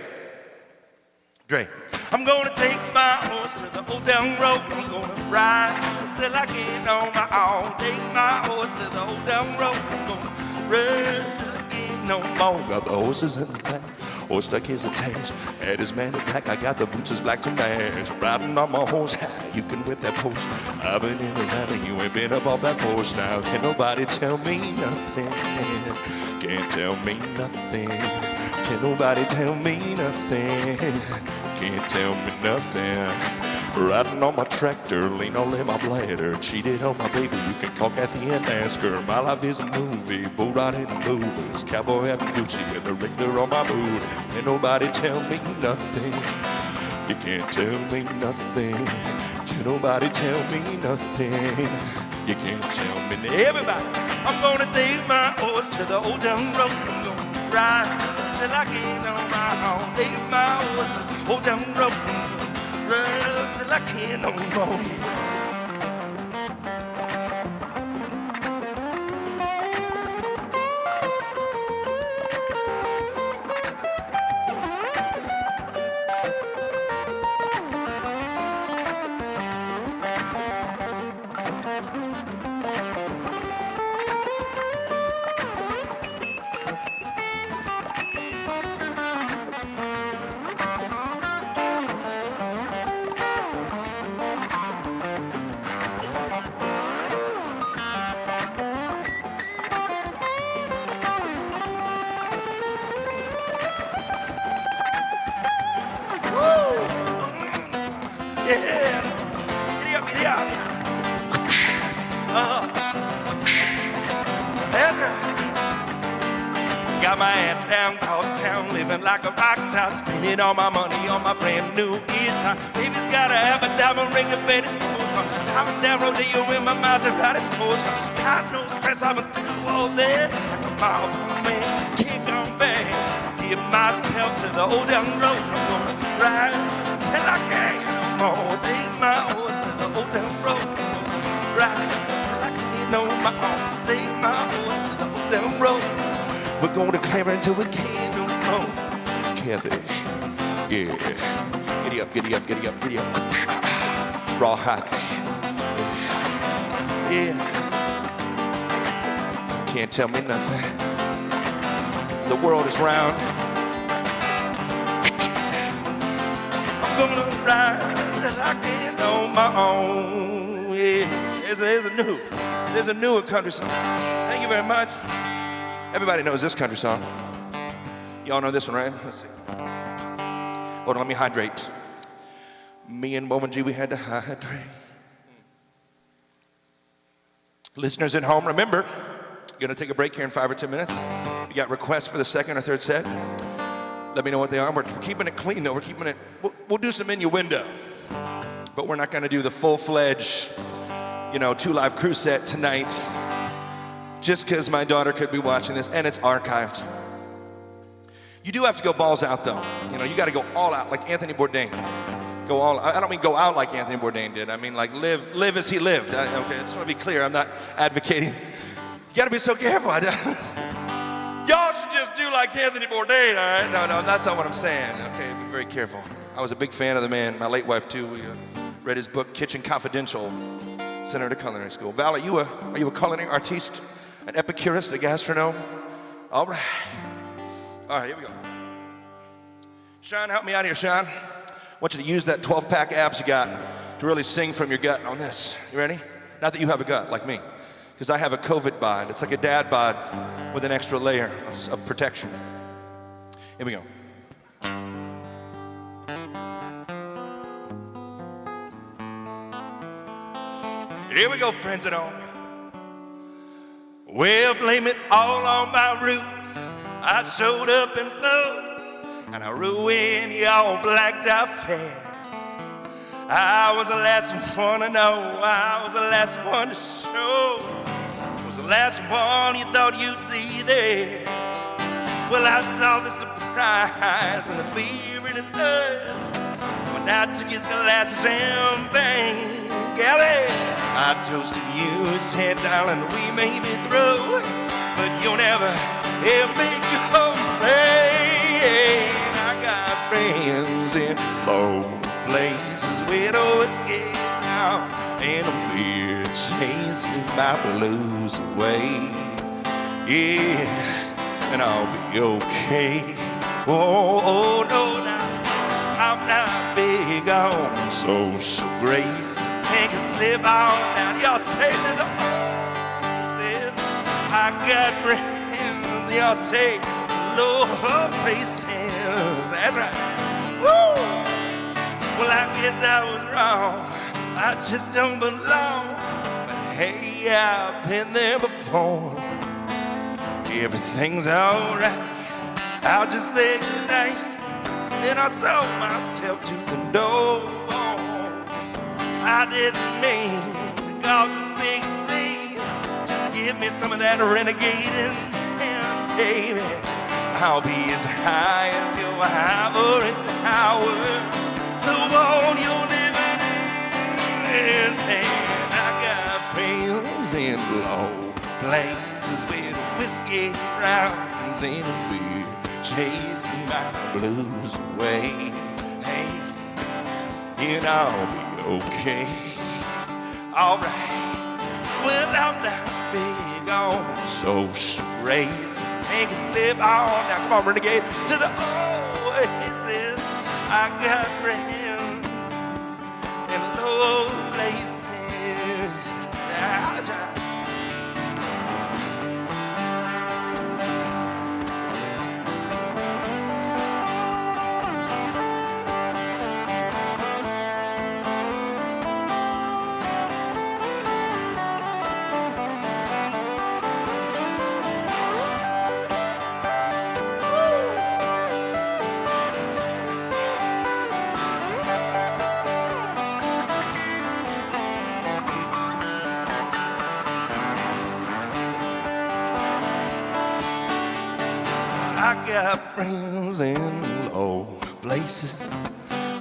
Dre. I'm gonna take my horse to the old town road. I'm gonna ride till I get on my own. Take my horse to the old town road. I'm gonna run till I get no more. Got the horses in the back, horse stuck his attached. Head is man in black, I got the boots is black to match. Riding on my horse, you can whip that post. I've been in the valley, you ain't been up on that horse now. Can nobody tell me nothing? Can't tell me nothing. Can nobody tell me nothing? Can't tell me nothing. Riding on my tractor, lean all in my bladder. Cheated on my baby, you can call Kathy and ask her. My life is a movie, bull riding in movies. Cowboy having Gucci and the Richter on my boot. Can't nobody tell me nothing. You can't tell me nothing. Can't nobody tell me nothing. You can't tell me nothing. Everybody, I'm gonna take my horse to the old town road. I'm gonna ride till I get on my own. Take my horse to the old town road. Run till I can't no more. Yeah, giddy up, giddy up. That's right. Got my head down cross town, living like a rock star, spending all my money on my brand new guitar. Baby's gotta have a diamond ring to fit his pose. I'm down rodeo in my Maserati's pose. Got no stress, I've been through all that. Like a mob man, kick on back. Give myself to the old town road. I'm gonna ride till I can't. Oh, take my horse to the old town road. Ride till I can't no more. Take my horse to the old town road. We're going to climb until we can't no more. Kathy, yeah. Giddy up, giddy up, giddy up, giddy up. rawhide. Yeah. Can't tell me nothing. The world is round. I'm gonna ride like I can on my own. Yeah. There's a newer country song. Thank you very much. Everybody knows this country song. Y'all know this one, right? Let's see. Hold on, let me hydrate. Me and Woman G, we had to hydrate. Listeners at home, remember, you're gonna take a break here in 5 or 10 minutes. You got requests for the second or third set? Let me know what they are. We're keeping it clean though. We're keeping it, we'll do some innuendo. But we're not gonna do the full-fledged, 2 live crew set tonight. Just because my daughter could be watching this and it's archived. You do have to go balls out though. You gotta go all out like Anthony Bourdain. Go all out. I don't mean go out like Anthony Bourdain did. I mean like live as he lived. Okay, I just want to be clear. I'm not advocating. You gotta be so careful. Y'all should just do like Anthony Bourdain, all right? No, that's not what I'm saying. Okay, be very careful. I was a big fan of the man, my late wife too. We read his book, Kitchen Confidential, sent her to culinary school. Val, are you a culinary artiste, an epicurist, a gastronome? All right, here we go. Sean, help me out here, Sean. I want you to use that 12-pack abs you got to really sing from your gut on this. You ready? Not that you have a gut like me, because I have a COVID bod. It's like a dad bod with an extra layer of protection. Here we go. Here we go, friends at home. Well, blame it all on my roots. I showed up in boots, and I ruined y'all blacked out fair. I was the last one to know. I was the last one to show. I was the last one you thought you'd see there. Well, I saw the surprise and the fear in his eyes when I took his glass of champagne. Gally, I toasted you and said, darling, we may be through, but you'll never ever make your complain. I got friends in low places where the whiskey out and a beer chases my blues away. Yeah, and I'll be okay. Oh, no, I'm not big on social graces. Take a slip on down. Y'all say that I got friends. Y'all say low places. That's right. Woo! Well, I guess I was wrong. I just don't belong. But hey, I've been there before. Everything's alright. I'll just say goodnight. Then I sold myself to the door. I didn't mean to cause a big scene. Just give me some of that Renegade and baby, I'll be as high as your ivory tower. The one you're living in. And I got friends in low places with whiskey rounds and a beer chasing my blues away. Hey, I'll be okay. Alright. Well, I'm not big on social races. Take a slip on. Now, come on, Renegade. To the oasis. I got friends in low places. That's right. I got friends in low places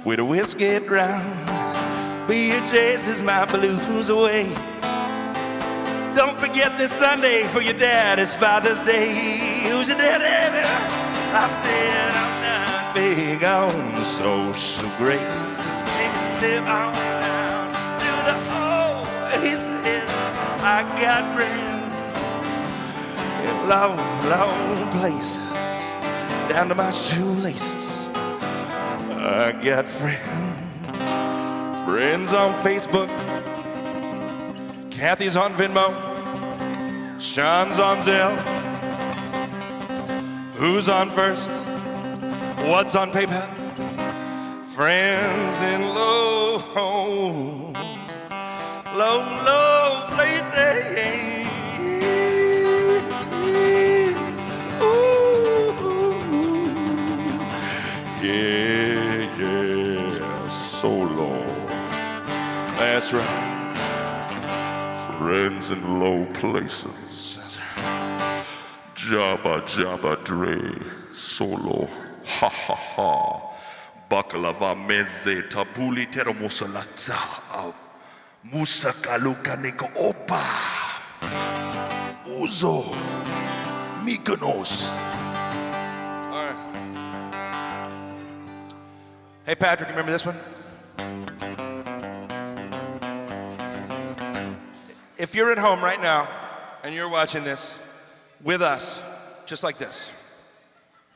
where the whiskey drowned. Beer chases my blues away. Don't forget this Sunday for your dad, it's Father's Day. Who's your daddy? I said I'm not big on social graces. Take a step on down I got friends in long, long places, down to my shoelaces. I got friends on Facebook. Kathy's on Venmo. Sean's on Zelle. Who's on first? What's on PayPal? Friends in low places. Yeah, so low. That's right. Friends in low places. Jabba Dre, solo, ha ha ha. Baklava meze tabuli teromosalata. Musakaluka nika opa. Uzo. Mykonos. All right. Hey Patrick, you remember this one? If you're at home right now and you're watching this with us, just like this.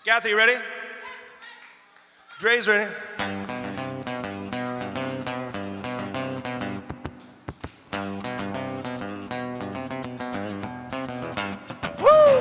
Kathy, you ready? Dre's ready. Woo!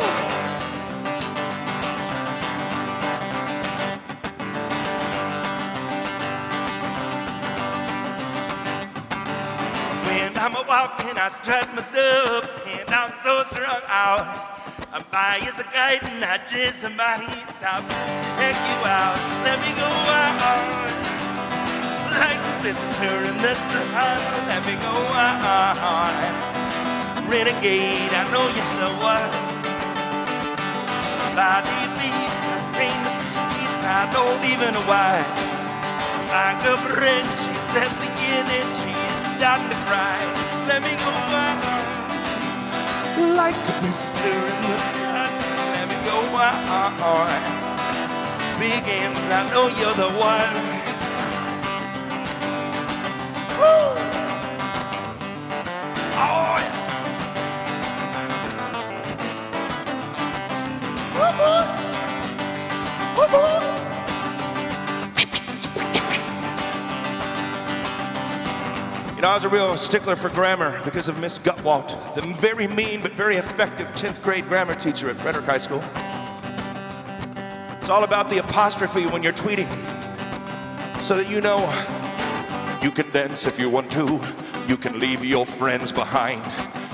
When I'm walking, I strut my stuff, and I'm so strung out. I'm by as a guide, not just a might stop to check you out. Let me go on, like a blister in the sun. Let me go on, renegade, I know you're the one. Body beats, I stain the streets, I don't even know why. Like a friend, she's at the beginning, she's starting to cry. Let me go on. Like a blister in the sun, let me go on. Begins, I know you're the one. Woo! Oh yeah! Woo-hoo! Woo-hoo! You know, I was a real stickler for grammar because of Miss Gutwalt, the very mean but very effective 10th grade grammar teacher at Frederick High School. It's all about the apostrophe when you're tweeting, so that you know you can dance if you want to, you can leave your friends behind.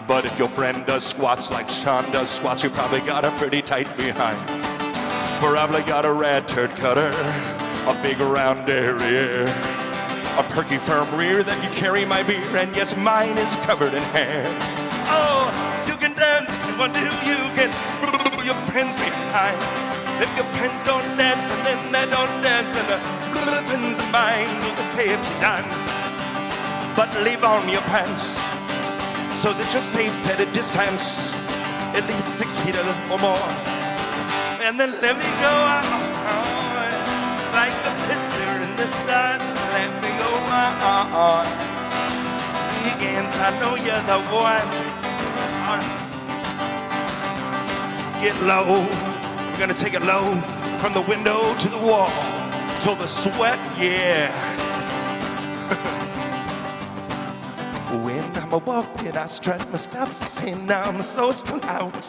But if your friend does squats like Sean does squats, you probably got a pretty tight behind. Probably got a rad turd cutter, a big round derriere, a perky firm rear that you carry my beer, and yes, mine is covered in hair. Oh, you can dance if you want to, you can your friends behind. If your friends don't dance, and then they don't dance, and the friends of mine, you can say it's done. But leave on your pants, so that you're safe at a distance, at least 6 feet or more. And then let me go out, like a blister in the sun. Let me go on. Begins, I know you're the one. Get low. We're gonna take it low, from the window to the wall, till the sweat, yeah. When I'm walking, I strut my stuff, and I'm so strung out.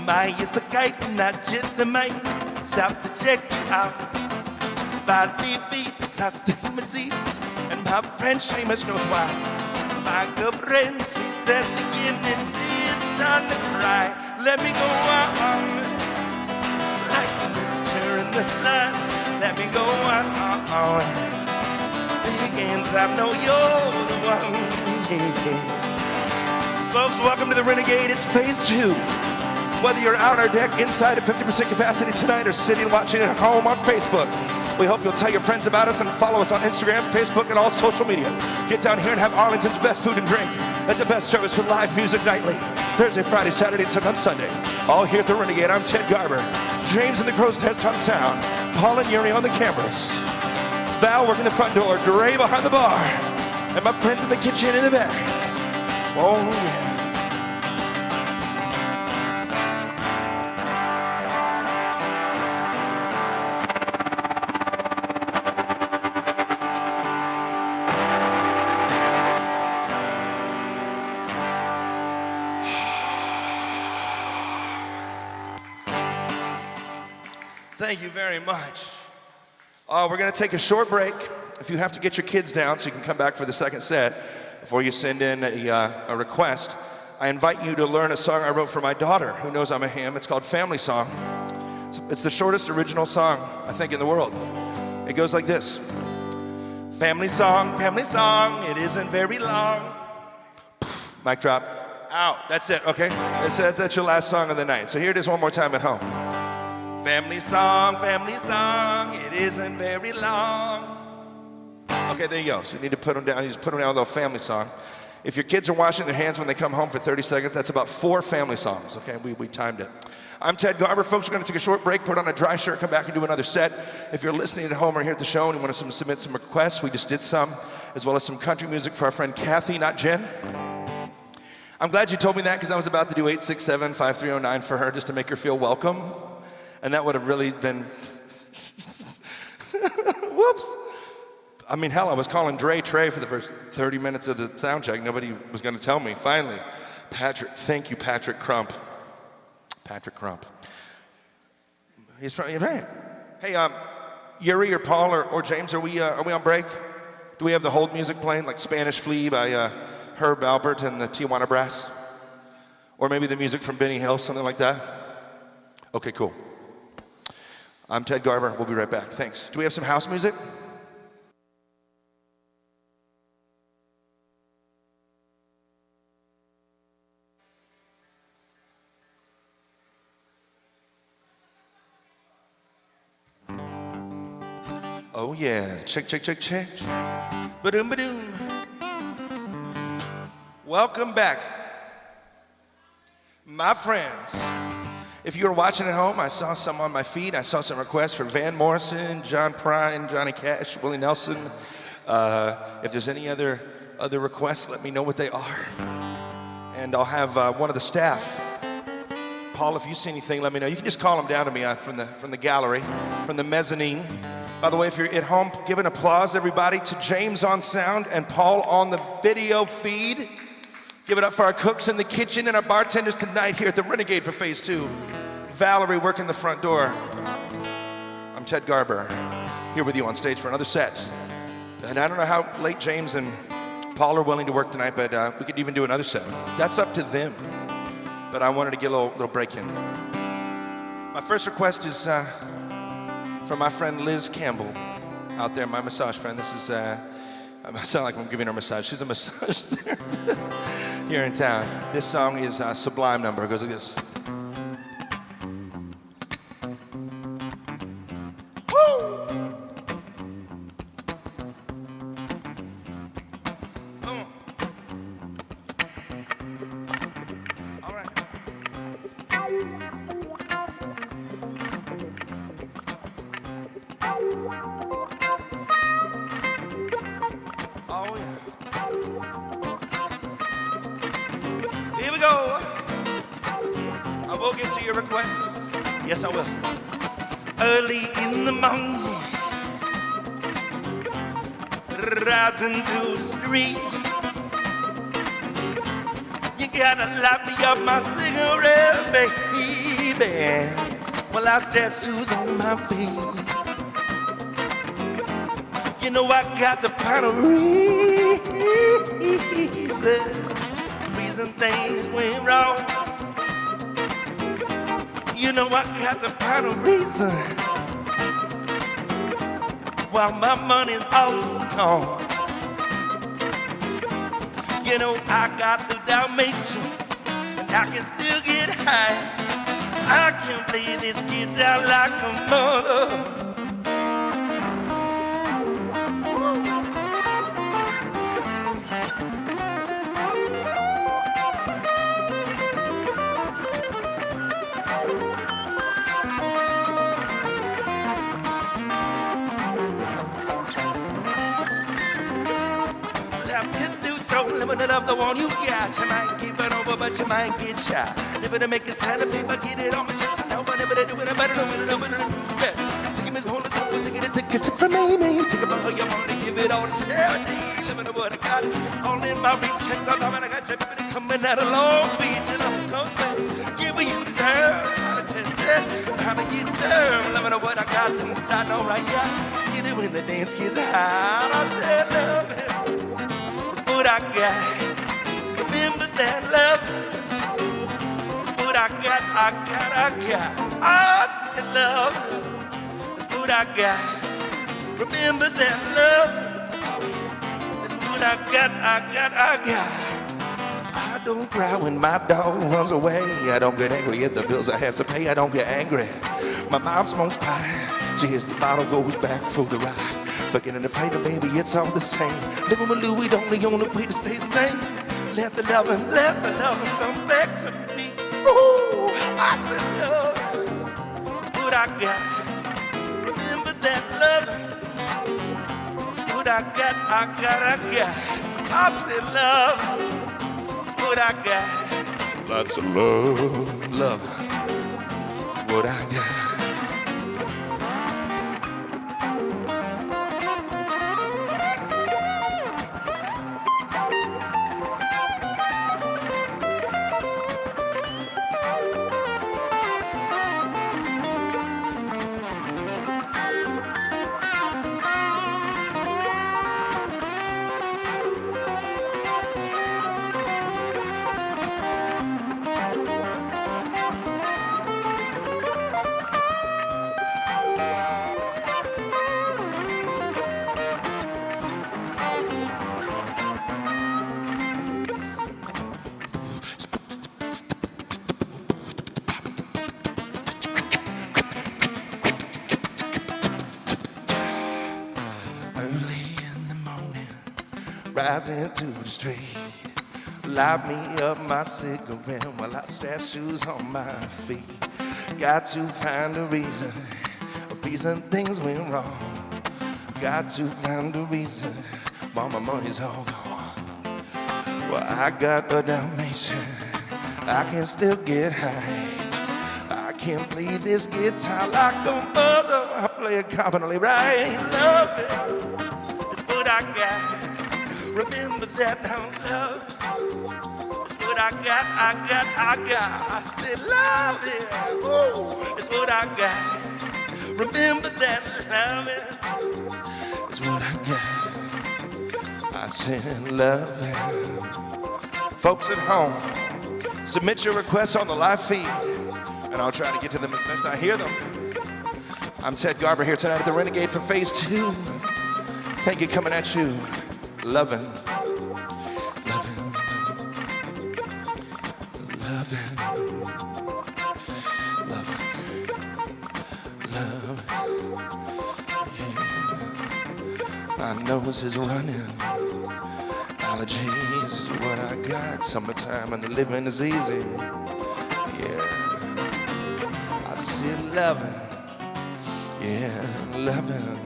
My is a kite, not just the mic. Stop to check it out. Body beats, I stick my seats, and my friend Seamus knows why. My girlfriend, she's at the beginning, she's starting to cry. Let me go on. Like a blister in the sun, let me go on. Begins, I know you're the one. Folks, welcome to the Renegade. It's phase 2. Whether you're out on our deck inside at 50% capacity tonight or sitting watching at home on Facebook, we hope you'll tell your friends about us and follow us on Instagram, Facebook, and all social media. Get down here and have Arlington's best food and drink at the best service with live music nightly. Thursday, Friday, Saturday, and sometimes Sunday. All here at the Renegade. I'm Ted Garber. James and the Crow's Nest on sound. Paul and Yuri on the cameras. Val working the front door. Dre behind the bar. And my friends in the kitchen in the back. Oh, yeah. Thank you very much. We're gonna take a short break. If you have to get your kids down so you can come back for the second set, before you send in a request, I invite you to learn a song I wrote for my daughter, who knows I'm a ham. It's called Family Song. It's the shortest original song, I think, in the world. It goes like this. Family song, it isn't very long. Mic drop. Out. That's it, okay? That's your last song of the night. So here it is one more time at home. Family song, it isn't very long. Okay, there you go. So you need to put them down. You just put them down with a family song. If your kids are washing their hands when they come home for 30 seconds, that's about 4 family songs, okay? We timed it. I'm Ted Garber. Folks, we're going to take a short break, put on a dry shirt, come back and do another set. If you're listening at home or here at the show and you want to submit some requests, we just did some, as well as some country music for our friend Kathy, not Jen. I'm glad you told me that because I was about to do 867-5309 for her just to make her feel welcome. And that would have really been, whoops. I mean, hell, I was calling Dre Trey for the first 30 minutes of the sound check. Nobody was going to tell me. Finally, Patrick, thank you, Patrick Crump. Patrick Crump. He's from, right. Hey, Yuri or Paul or James, are we on break? Do we have the hold music playing, like Spanish Flea by Herb Alpert and the Tijuana Brass? Or maybe the music from Benny Hill, something like that? Okay, cool. I'm Ted Garber. We'll be right back. Thanks. Do we have some house music? Oh yeah, check. Ba-doom, ba-doom. Welcome back, my friends. If you were watching at home, I saw some on my feed. I saw some requests for Van Morrison, John Prine, Johnny Cash, Willie Nelson. If there's any other requests, let me know what they are. And I'll have one of the staff. Paul, if you see anything, let me know. You can just call them down to me from the gallery, from the mezzanine. By the way, if you're at home, give an applause, everybody, to James on sound and Paul on the video feed. Give it up for our cooks in the kitchen and our bartenders tonight here at the Renegade for Phase 2. Valerie working the front door. I'm Ted Garber, here with you on stage for another set. And I don't know how late James and Paul are willing to work tonight, but we could even do another set. That's up to them. But I wanted to get a little break in. My first request is from my friend Liz Campbell out there, my massage friend. This is, I sound like I'm giving her a massage. She's a massage therapist here in town. This song is a Sublime number. It goes like this. Here we go. I will get to your requests. Yes, I will. Early in the morning, rising to the street. You gotta light me up my cigarette, baby. While I step shoes on my feet. You know I got to find a reason things went wrong. You know I got to find a reason while my money's all gone. You know I got the Dalmatian and I can still get high. I can play this guitar like a mother. Limited of the one you got. You might keep it over, but you might get shot. Never to make a sign of paper, get it on my chest. I know, but never to do it, I better know it. Take him as whole as something, take it from me. Take it all you want to give it all to charity. Living the what I got, all in my reach. Checks out, I got you, baby, coming out of Long Beach. And I'm close, baby, give what you deserve. Trying to test it, how to get served. Living the what I got them starting all right, yeah. Get it when the dance gets hot. I said love is what I got. Remember that love is what I got. I said love is what I got. Remember that love is what I got. I don't cry when my dog runs away. I don't get angry at the bills I have to pay. I don't get angry. My mom smokes pie. She hits the bottle, goes back for the ride. Forgetting to fight, baby, it's all the same. Living with Louis, the only way to stay sane. Let the loving come back to me. Ooh, I said love is what I got. Remember that love is what I got. I said love is what I got. Lots of love is what I got. Rising to the street, light me up my cigarette while I strap shoes on my feet. Got to find a reason things went wrong. Got to find a reason why my money's all gone. Well, I got a Dalmatian, I can still get high. I can't play this guitar like a mother. I play it confidently right. Love it is what I got. Remember that now, love is what I got. I said love it, oh, it's what I got. Remember that love is what I got. I said love it. Folks at home, submit your requests on the live feed, and I'll try to get to them as best I hear them. I'm Ted Garber here tonight at the Renegade for Phase 2. Thank you, coming at you. Loving, loving, loving, loving, loving, yeah. My nose is running, allergies is what I got. Summertime and the living is easy, yeah. I said loving, yeah, loving.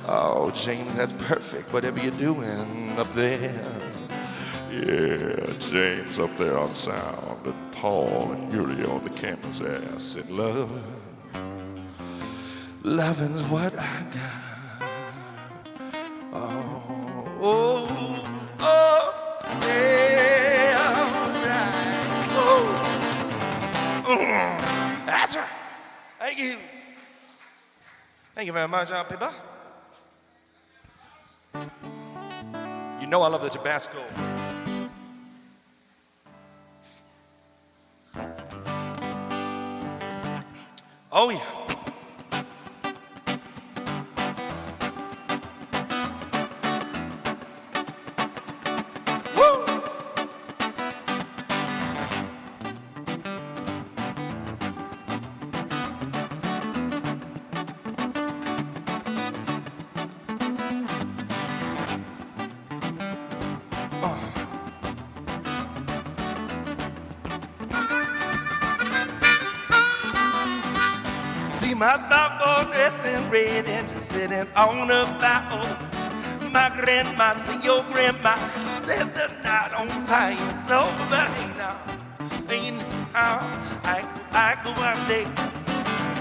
Oh, James, that's perfect, whatever you're doing up there. Yeah, James up there on sound, and Paul and Yuri on the cameras there. I said, loving's what I got. Oh, yeah, all right. Oh, that's right. Thank you. Thank you very much, people. You know I love the Tabasco. Oh yeah. Woo! My smart boy dressing red and she's sitting on a bow. My grandma, see your grandma, set the night on fire. So, but hey now, I go one day.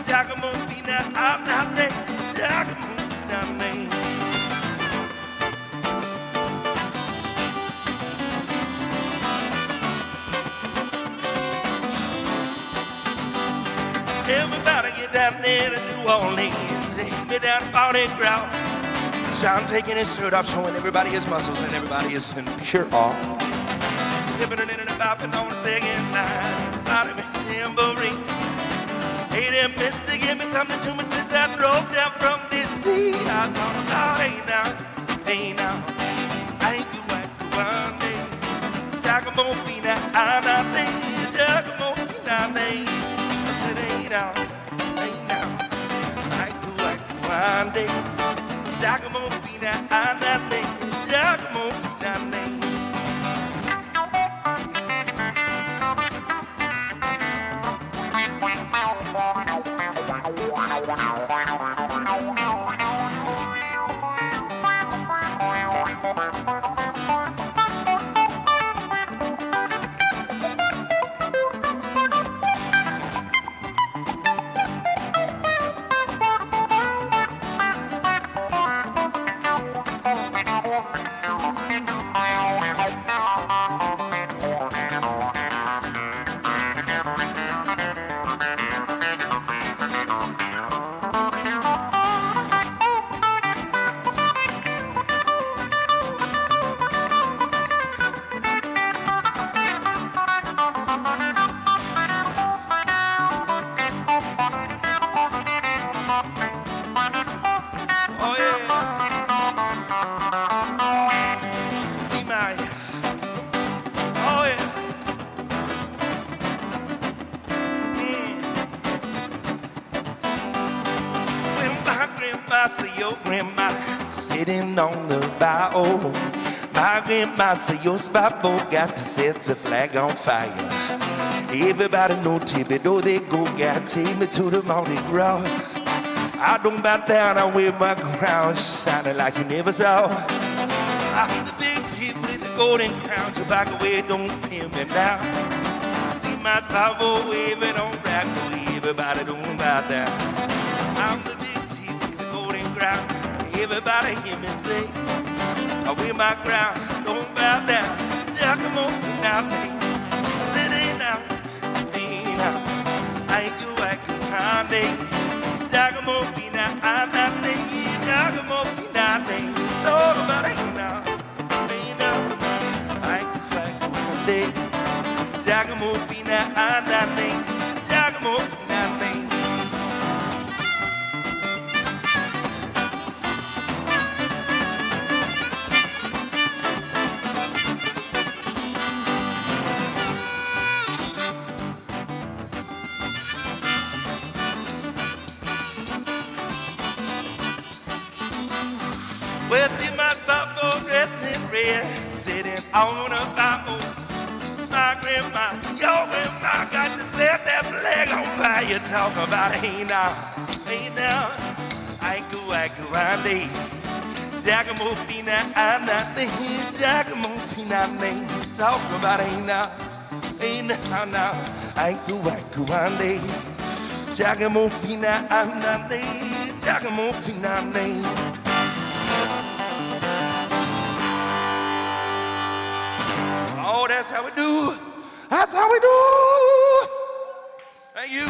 Jackamofina, I'm not there. Jackamofina, man. Everybody get down there. in New Orleans, take me down on the ground. Sean taking his shirt off, showing everybody his muscles, and everybody is in pure awe. Stepping in and about and on the second line, out of a tambourine. Hey there, mister, give me something to me since I drove down from D.C. I talk about hey now, I ain't do like one day. Giacomo Fina, I think, Giacomo Fina, I said hey now, I ain't do like one day. Giacomo Fina, I think, Giacomo Fina. Sitting on the bow, my grandma said your spot boat got to set the flag on fire. Everybody know Thibodeau, they go got take me to the Mardi Gras. I don't back down, I wear my crown, shining like you never saw. I'm the big chief with the golden crown, tobacco way don't pin me now. See my spot boat waving on rap, everybody don't back down. I'm the big chief with the golden crown. Everybody hear me say, I wear my crown, don't bow down. Giacomo Fina, sit down, I ain't do like a Kanye. Giacomo Fina, Giacomo Fina, talk about it now, I ain't do like a Kanye. Giacomo Fina, Giacomo Fina. Well, see my spot boat dressed in red, sitting on a boat. My grandma, your grandma got to set that flag on fire. Talk about hey now, I ain't go around day. Giacomo Fina, I'm not the hit. Giacomo Fina, talk about hey now, I ain't go around day. Giacomo Fina, I'm not the hit. Giacomo Fina. Oh, that's how we do. That's how we do. Thank you.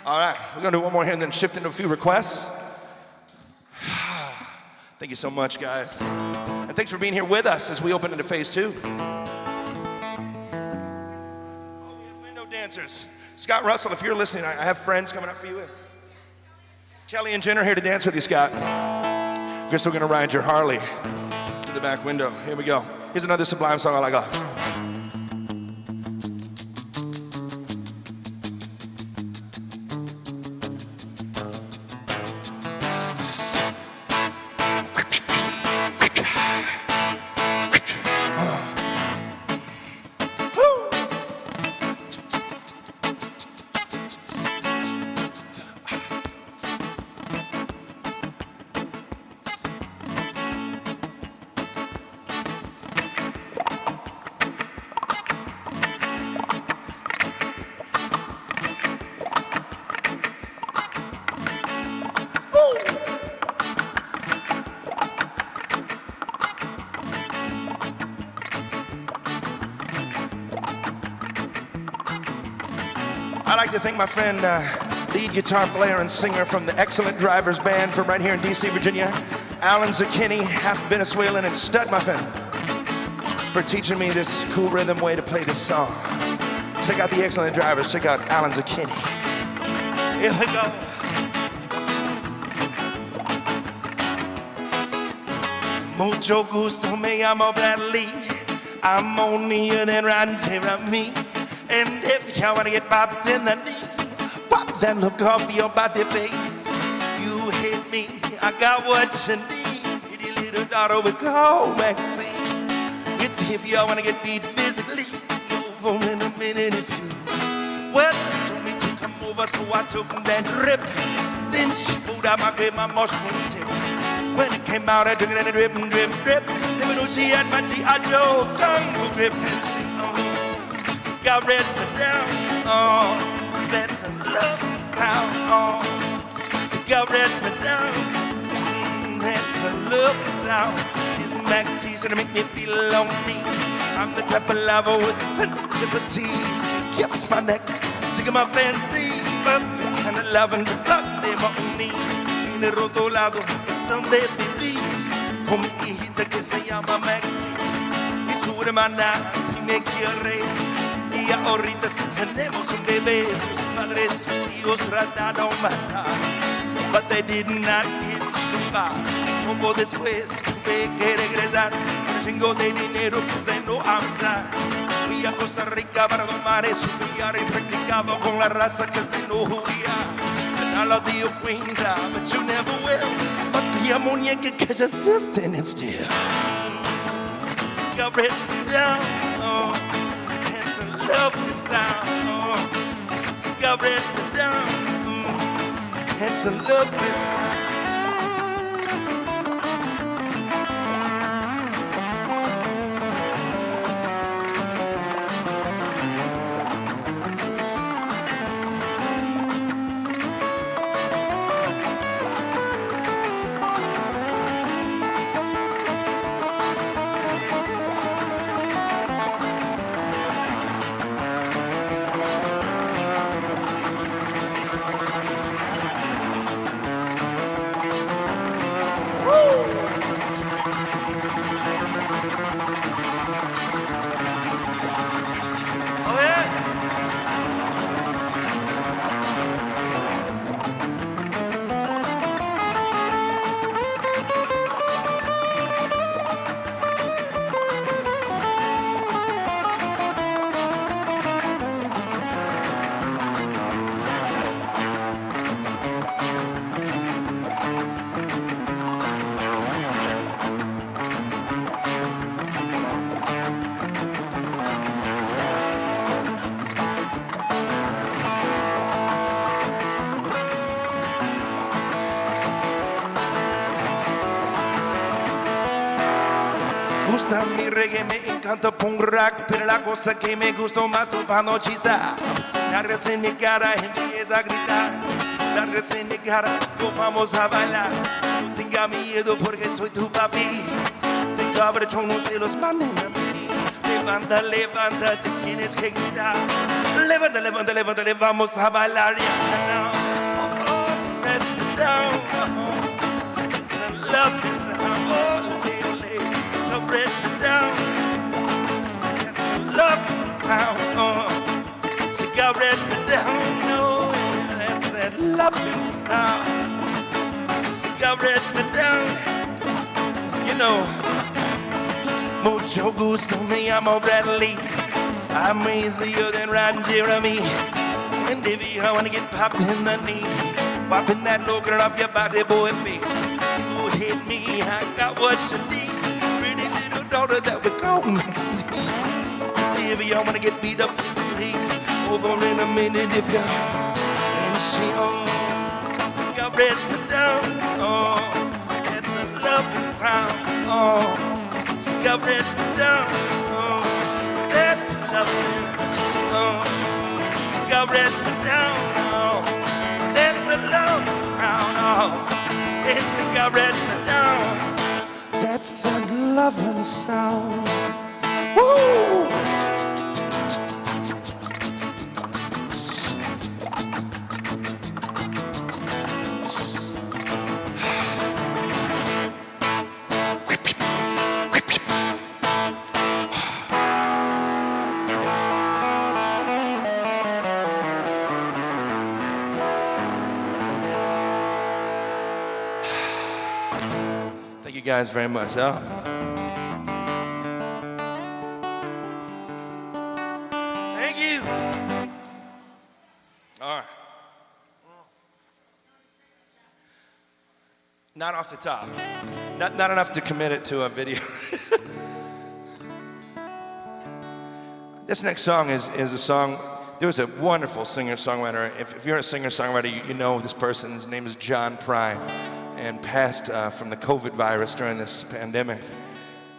All right, we're gonna do one more here and then shift into a few requests. Thank you so much, guys. And thanks for being here with us as we open into phase 2. Oh, we have window dancers. Scott Russell, if you're listening, I have friends coming up for you. Kelly and Jen are here to dance with you, Scott. If you're still gonna ride your Harley to the back window, here we go. Here's another Sublime song all I got. I'd like to thank my friend lead guitar player and singer from the Excellent Drivers Band from right here in D.C., Virginia, Alan Zucchini, half Venezuelan, and Stud Muffin, for teaching me this cool rhythm way to play this song. Check out the Excellent Drivers, check out Alan Zucchini. Here we go. Mucho gusto, me llamo Bradley. I'm more near than Ron Jeremy. And if you wanna get popped in the knee, pop that look off your body face. You hit me, I got what you need. Pretty little daughter we call Maxine. It's if you wanna get beat physically. Over in a minute if you. Well, she told me to come over, so I took that grip. Then she pulled out my grip, my mushroom tip. When it came out, I took it and drip and drip, drip. Never knew she had my G.I. Joe gun grip. And she got rest me down. Oh, that's a love sound. Oh, she got rest me down. That's a love sound. These magazines gonna make me feel lonely. I'm the type of lover with sensitivities. Kiss my neck, tickle my fancy, but the kind of loving the Sunday morning. En el otro lado es donde viví con mi hijita que se llama Maxi y su hermana si me quiere. Y ahorita si tenemos un bebé, sus padres, sus tíos trataron de matar, but they did not get too far. Poco después tuve que regresar, un chingo de dinero pues de no amistad. Fui a Costa Rica para tomar eso, y practicaba con la raza que es de no judía. I love the cuenta, but you never will. Must be a muñeca que just standing still. Got rest down, oh, and some love inside, oh. So got rest down, and some love inside. Gusta mi reggae, me encanta punk rock, pero la cosa que me gustó más tu panochista. Largas en mi cara, empieza a gritar. Largas en mi cara, no vamos a bailar. No tenga miedo porque soy tu papi. Te cabrachón, no se los manden a mí. Levanta, levanta, te tienes que gritar. Levanta, levanta, levanta, vamos a bailar. Yes, I know. Oh, rest down. Oh, it's a love, it's a oh, rest me down. That's a love sound. So God rest me down. No, that's that loving sound. So God rest me down. You know, mucho gusto, me llamo Bradley. I'm easier than Ron Jeremy. And if you wanna get popped in the knee, popping that low girl off your body, boy, face. You hit me, I got what you need. Daughter that we call Maxine. See if y'all wanna get beat up, please. Over in a minute if you. And she got rest me down. Oh, that's a loving sound. Oh, she got rest me down. Oh, that's a loving sound. Oh, she got rest me down. Oh, that's a loving sound. Oh, she got rest me down. That's the loving sound. Woo! guys very much. Oh. Thank you. All right. Not off the top. Not enough to commit it to a video. This next song is a song. There was a wonderful singer-songwriter. If you're a singer-songwriter, you know this person. His name is John Prine, and passed from the COVID virus during this pandemic.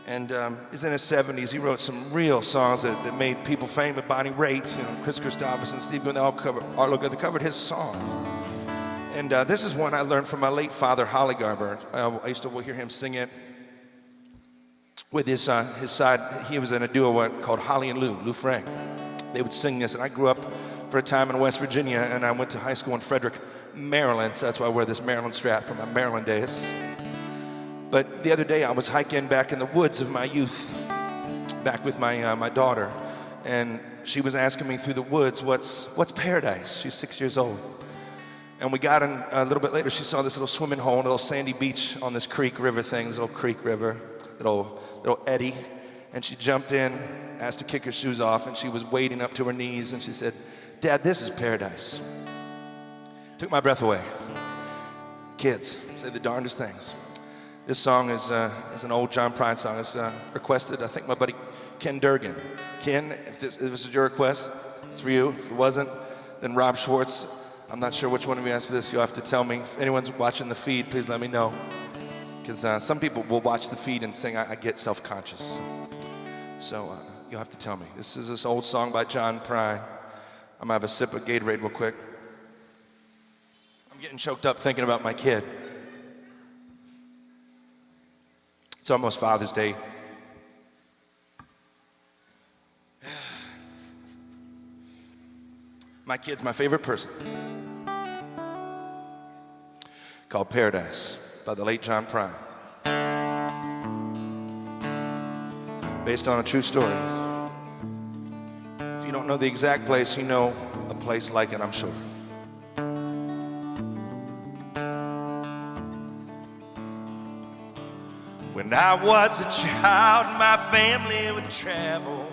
And he's in his 70s. He wrote some real songs that made people famous. Bonnie Raitt, Chris Christopherson, Steve Gunn, all covered his songs. And this is one I learned from my late father, Holly Garber. I used to hear him sing it with his side. He was in a duo called Holly and Lou Frank. They would sing this, and I grew up for a time in West Virginia, and I went to high school in Frederick, Maryland, so that's why I wear this Maryland strap from my Maryland days. But the other day, I was hiking back in the woods of my youth, back with my daughter, and she was asking me through the woods, what's paradise? She's 6 years old. And we got in a little bit later, she saw this little swimming hole, a little sandy beach on this creek river thing, this little creek river, little eddy. And she jumped in, asked to kick her shoes off, and she was wading up to her knees, and she said, "Dad, this is paradise." Took my breath away. Kids say the darndest things. This song is an old John Prine song. It's requested, I think, my buddy Ken Durgan. Ken, if this is your request, it's for you. If it wasn't, then Rob Schwartz. I'm not sure which one of you asked for this. You'll have to tell me. If anyone's watching the feed, please let me know. Because some people will watch the feed and sing, I get self-conscious. So you'll have to tell me. This is this old song by John Prine. I'm gonna have a sip of Gatorade real quick. I'm getting choked up thinking about my kid. It's almost Father's Day. My kid's my favorite person. Called Paradise by the late John Prine. Based on a true story. If you don't know the exact place, you know a place like it, I'm sure. When I was a child, my family would travel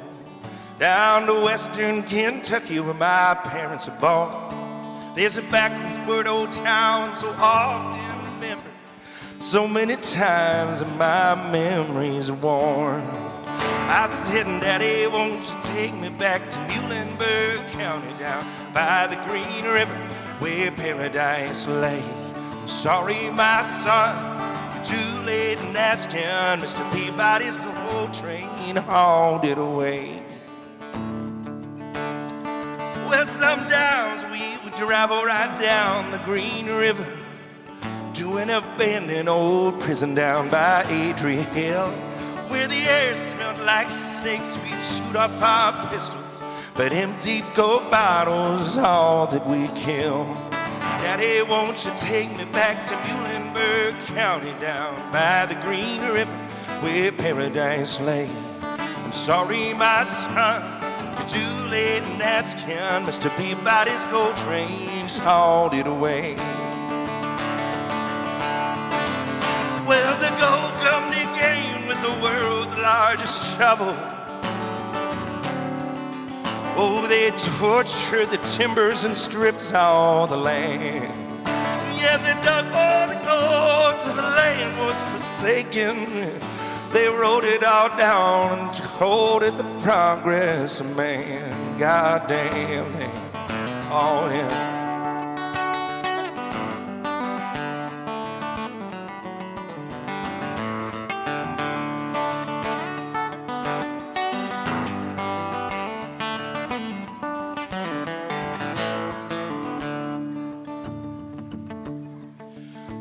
down to western Kentucky where my parents are born. There's a backward old town so often remembered, so many times that my memories are worn. I said, "Daddy, won't you take me back to Muhlenberg County down by the Green River where paradise lay?" I'm sorry, my son, you're too late in asking. Mr. Peabody's gold train hauled it away. Well, sometimes we would travel right down the Green River to an abandoned old prison down by Adria Hill, where the air smelled like snakes. We'd shoot off our pistols, but empty Coke bottles all that we kill. Daddy, won't you take me back to Muhlenberg County down by the Green River where paradise lay? I'm sorry, my son, you're too late in asking. Mr. Peabody's gold train's hauled it away. Well, the gold company came with the world's largest shovel. Oh, they tortured the timbers and stripped all the land. Yeah, they dug all the gold till the land was forsaken. They wrote it all down and called it the progress of man. Goddamn, they all in.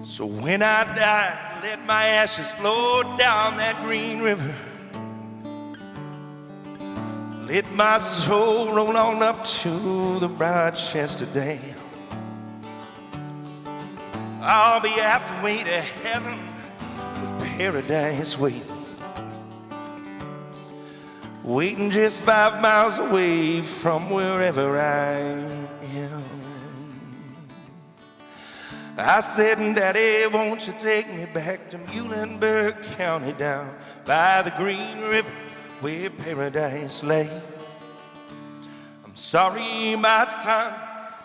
So when I die, let my ashes flow down that Green River. Let my soul roll on up to the Rochester Dam. I'll be halfway to heaven with paradise waiting. Waiting just 5 miles away from wherever I am. I said, Daddy, won't you take me back to Muhlenberg County down by the Green River where paradise lay? I'm sorry, my son,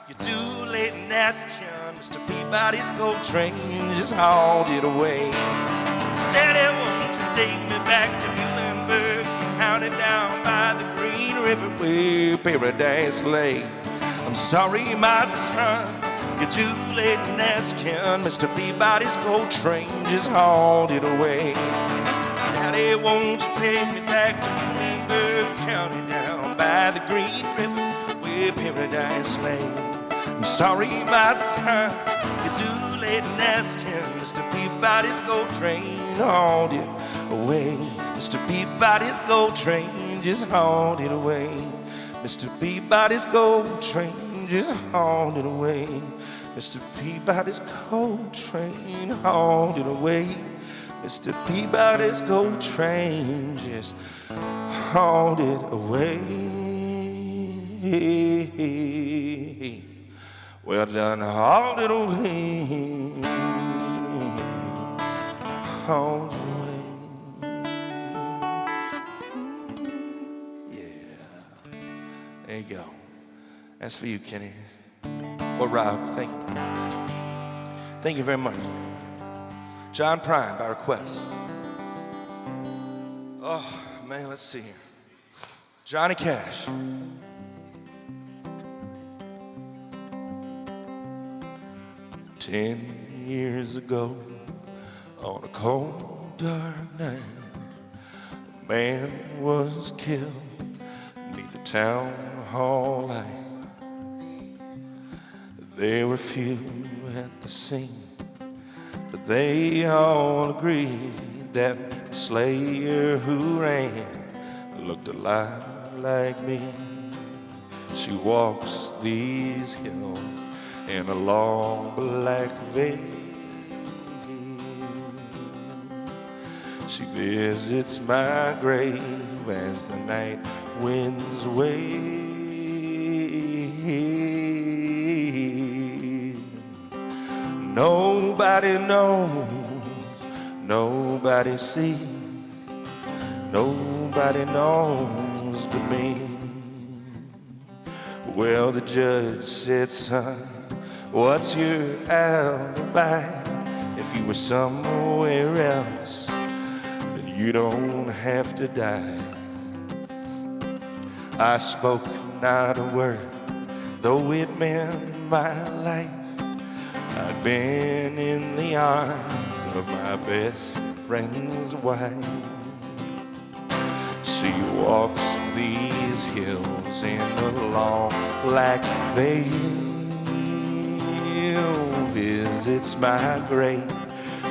you're too late in asking. Mr. Peabody's gold train just hauled it away. Daddy, won't you take me back to Muhlenberg County down by the Green River where paradise lay? I'm sorry, my son, you're too late in asking. Mr. Peabody's gold train just hauled it away. Daddy, won't you take me back to Muhlenberg County down by the Green River where paradise lay? I'm sorry, my son, you're too late in asking. Mr. Peabody's gold train hauled it away. Mr. Peabody's gold train just hauled it away. Mr. Peabody's gold train just hauled it away. Mr. Peabody's gold train hauled it away. Mr. Peabody's gold train just hauled it away. Well done, hauled it away. Hauled it away. Yeah. There you go. That's for you, Kenny. Or Rob, thank you. Thank you very much. John Prine, by request. Oh, man, let's see here. Johnny Cash. 10 years ago, on a cold, dark night, a man was killed beneath the town hall light. There were few at the scene, but they all agreed that the slayer who ran looked a lot like me. She walks these hills in a long black veil. She visits my grave as the night winds wave. Nobody knows, nobody sees, nobody knows but me. Well, the judge said, son, what's your alibi? If you were somewhere else, then you don't have to die. I spoke not a word, though it meant my life. I'd been in the arms of my best friend's wife. She walks these hills in a long black veil, visits my grave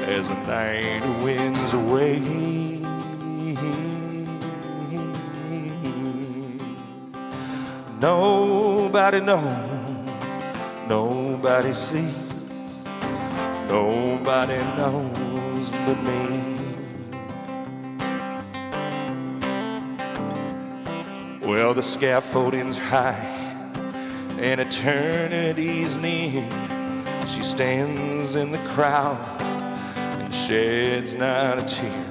as the night winds away. Nobody knows, nobody sees, nobody knows but me. Well, the scaffolding's high and eternity's near. She stands in the crowd and sheds not a tear.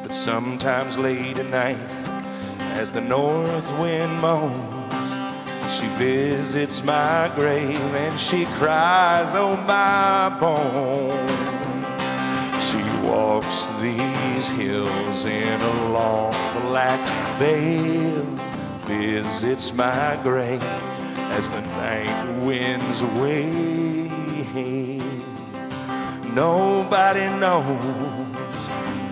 But sometimes late at night, as the north wind moans, she visits my grave and she cries, oh my bones. She walks these hills in a long black veil, visits my grave as the night winds away. Nobody knows,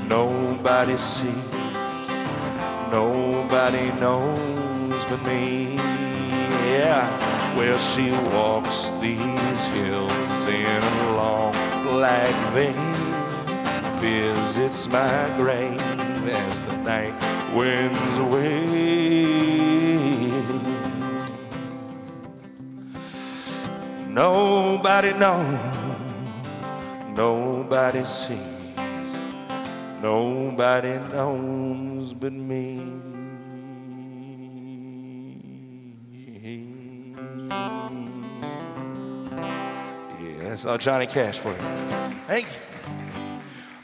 nobody sees, nobody knows but me. Yeah, well, she walks these hills in a long black veil, visits my grave as the night winds away. Nobody knows, nobody sees, nobody knows but me. That's Johnny Cash for you. Thank you.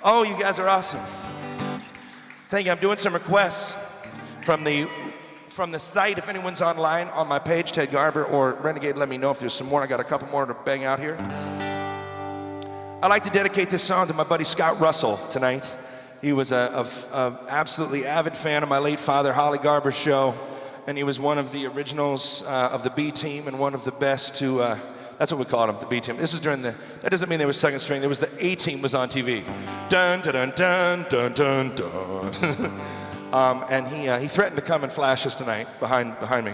Oh, you guys are awesome. Thank you. I'm doing some requests from the site. If anyone's online on my page, Ted Garber or Renegade, let me know if there's some more. I got a couple more to bang out here. I'd like to dedicate this song to my buddy Scott Russell tonight. He was a absolutely avid fan of my late father, Holly Garber's show, and he was one of the originals of the B Team and one of the best to, that's what we called him, the B Team. This was during the, that doesn't mean they were second string, there was the A Team was on TV. Dun, dun, dun, dun, dun, dun, dun. And he threatened to come and flash us tonight behind me.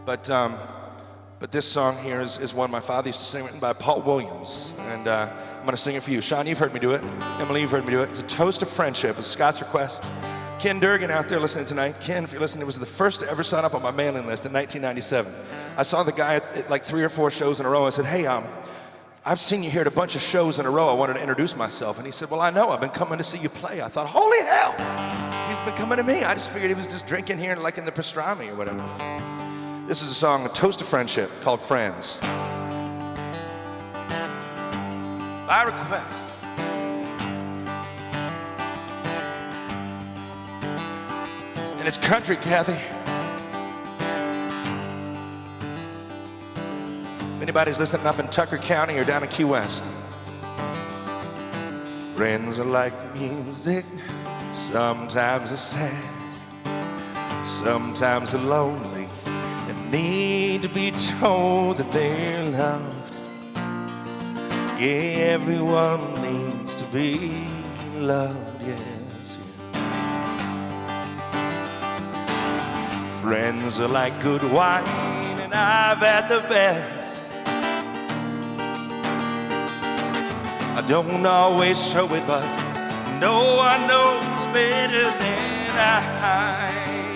But this song here is one my father used to sing, written by Paul Williams. And I'm going to sing it for you. Sean, you've heard me do it. Emily, you've heard me do it. It's a toast to friendship. It's Scott's request. Ken Durgan out there listening tonight. Ken, if you're listening, was the first to ever sign up on my mailing list in 1997. I saw the guy at like 3 or 4 shows in a row. I said, hey, I've seen you here at a bunch of shows in a row. I wanted to introduce myself. And he said, well, I know. I've been coming to see you play. I thought, holy hell, he's been coming to me. I just figured he was just drinking here like in the pastrami or whatever. This is a song, a toast to friendship, called Friends. By request. And it's country, Kathy. If anybody's listening up in Tucker County or down in Key West. Friends are like music. Sometimes they're sad. Sometimes they're lonely. Need to be told that they're loved. Yeah, everyone needs to be loved, yes. Friends are like good wine, and I've had the best. I don't always show it, but no one knows better than I.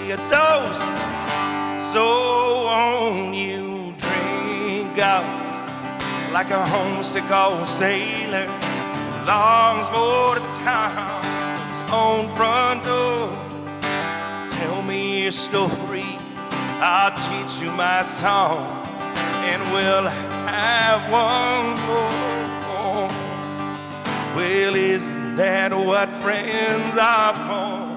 A toast. So won't you drink up like a homesick old sailor who longs for the sound's own front door. Tell me your stories, I'll teach you my song, and we'll have one more. Well, isn't that what friends are for?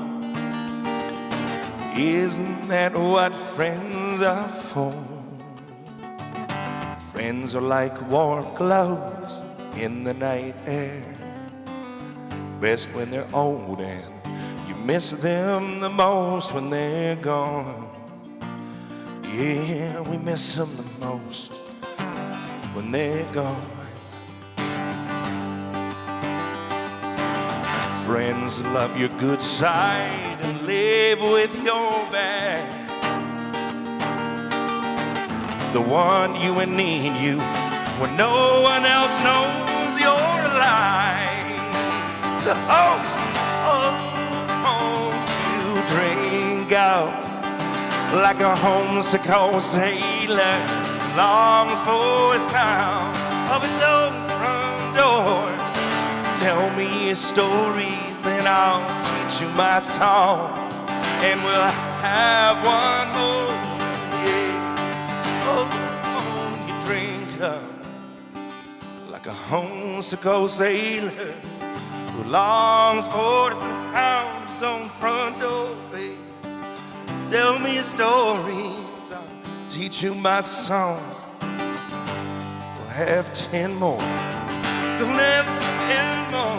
Isn't that what friends are for? Friends are like warm clouds in the night air. Best when they're old and you miss them the most when they're gone. Yeah, we miss them the most when they're gone. Friends love your good side and live with your bad. The one you and need you when no one else knows you're alive. The host you drink out like a homesick old sailor longs for a sound of his own front door. Tell me your stories and I'll teach you my songs, and we'll have one more. Yeah. Oh, you drink up like a homesick old sailor who longs for the sound of his own front door, babe. Tell me your stories, I'll teach you my song. We'll have 10 more. Gonna have 10 more.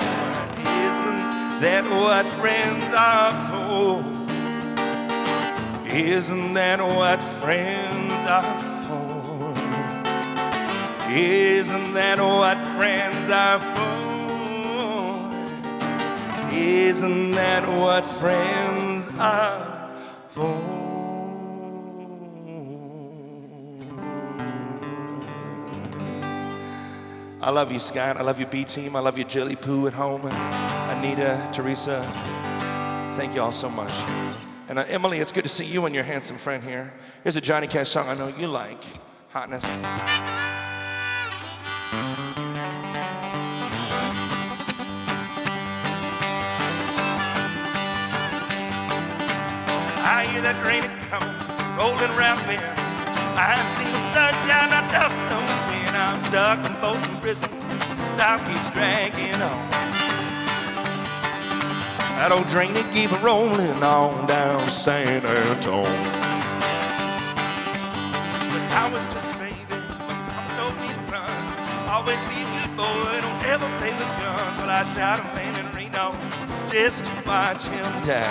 Isn't that what friends are for? Isn't that what friends are for? Isn't that what friends are for? Isn't that what friends are for? I love you, Scott. I love you, B-Team. I love you, Jilly Poo at home. Anita, Teresa. Thank you all so much. And Emily, it's good to see you and your handsome friend here. Here's a Johnny Cash song I know you like. Hotness. I hear that rain coming, rolling around me. I've seen the sunshine, I don't know when I'm stuck in Folsom Prison. Life keeps dragging on. That old train, it keep rolling on down San Antonio. But I was just a baby. Mama told me, son, always be a good boy. Don't ever play with guns. Well, I shot a man in Reno just to watch him die.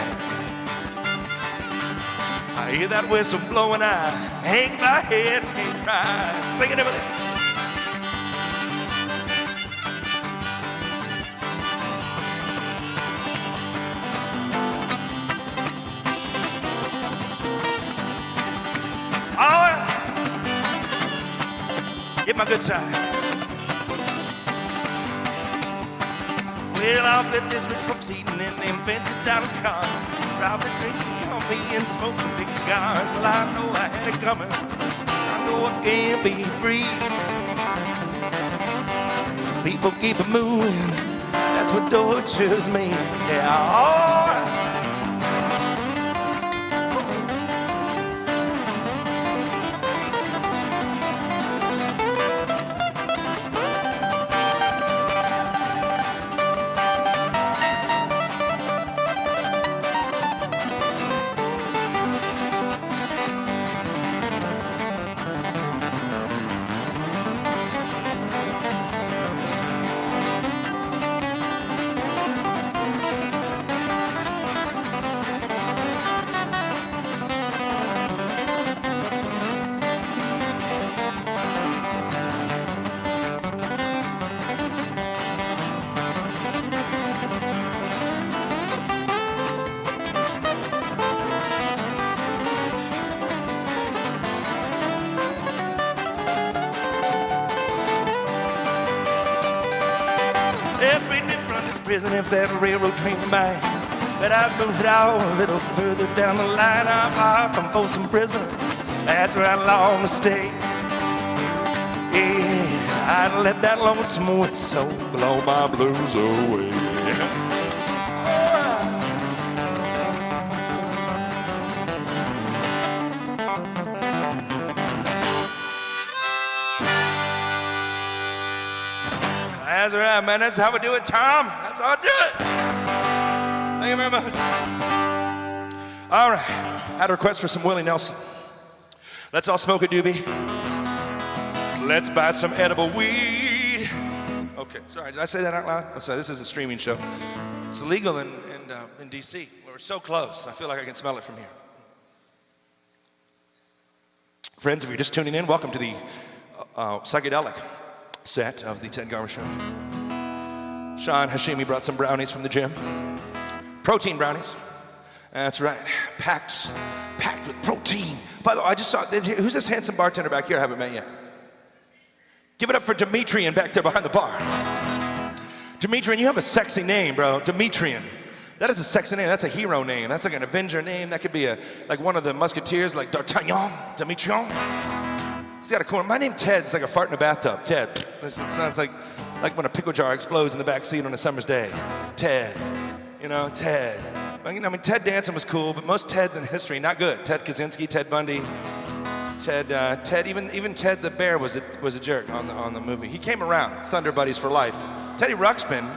I hear that whistle blowing, I hang my head and cry. Sing it, everybody. All right. Get my good side. Well, I'll bet this rich folks eating in them fancy dollar cars, probably drinking coffee and smoking big cigars. Well, I know I had it coming. I know I can't be free. People keep it moving. That's what tortures me. Yeah, all right. Prison if that railroad train by. But I've moved out a little further down the line. I'm far from Folsom Prison. That's where I long to stay. Yeah, I'd let that lonesome whistle blow my blues away. That's right, man. That's how we do it, Tom. That's how I do it. Thank you very much. All right. I had a request for some Willie Nelson. Let's all smoke a doobie. Let's buy some edible weed. Okay. Sorry, did I say that out loud? I'm sorry. This is a streaming show. It's illegal in D.C. We're so close. I feel like I can smell it from here. Friends, if you're just tuning in, welcome to the psychedelic set of the Ted Garber Show. Sean Hashimi brought some brownies from the gym. Protein brownies. That's right. Packed with protein. By the way, I just saw, who's this handsome bartender back here I haven't met yet? Give it up for Demetrian back there behind the bar. Demetrian, you have a sexy name, bro. Demetrian. That is a sexy name. That's a hero name. That's like an Avenger name. That could be like one of the Musketeers, like D'Artagnan, Demetrian. He's got a corner. My name Ted's like a fart in a bathtub. Ted. It sounds like when a pickle jar explodes in the back seat on a summer's day. Ted. You know, Ted. I mean, Ted Danson was cool, but most Teds in history, not good. Ted Kaczynski, Ted Bundy. Ted, even Ted the Bear was a jerk on the movie. He came around. Thunder Buddies for life. Teddy Ruxpin.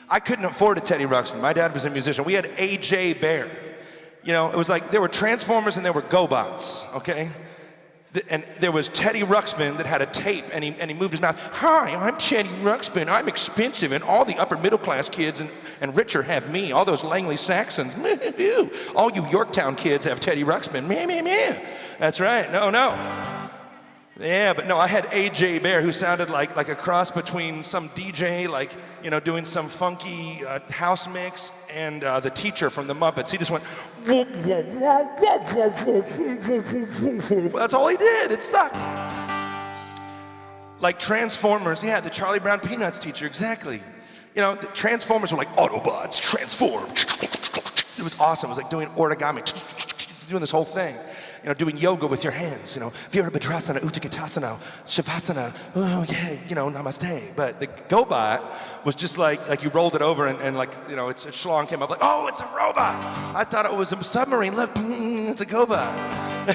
I couldn't afford a Teddy Ruxpin. My dad was a musician. We had A.J. Bear. You know, it was like there were Transformers and there were GoBots. Okay. And there was Teddy Ruxpin that had a tape, and he moved his mouth. Hi, I'm Teddy Ruxpin. I'm expensive, and all the upper middle class kids and richer have me. All those Langley Saxons, all you Yorktown kids have Teddy Ruxpin. Meh. That's right. No. Yeah, but no, I had A.J. Bear, who sounded like a cross between some DJ, like, you know, doing some funky house mix, and the teacher from the Muppets. He just went, well, that's all he did. It sucked. Like Transformers, yeah, the Charlie Brown Peanuts teacher, exactly. You know, the Transformers were like, Autobots, transform. It was awesome. It was like doing origami, doing this whole thing. You know, doing yoga with your hands, you know, Virabhadrasana, Utkatasana, Shavasana, oh yeah, you know, namaste. But the GoBot was just like you rolled it over and like, you know, its schlong came up like, oh, it's a robot. I thought it was a submarine. Look, it's a GoBot.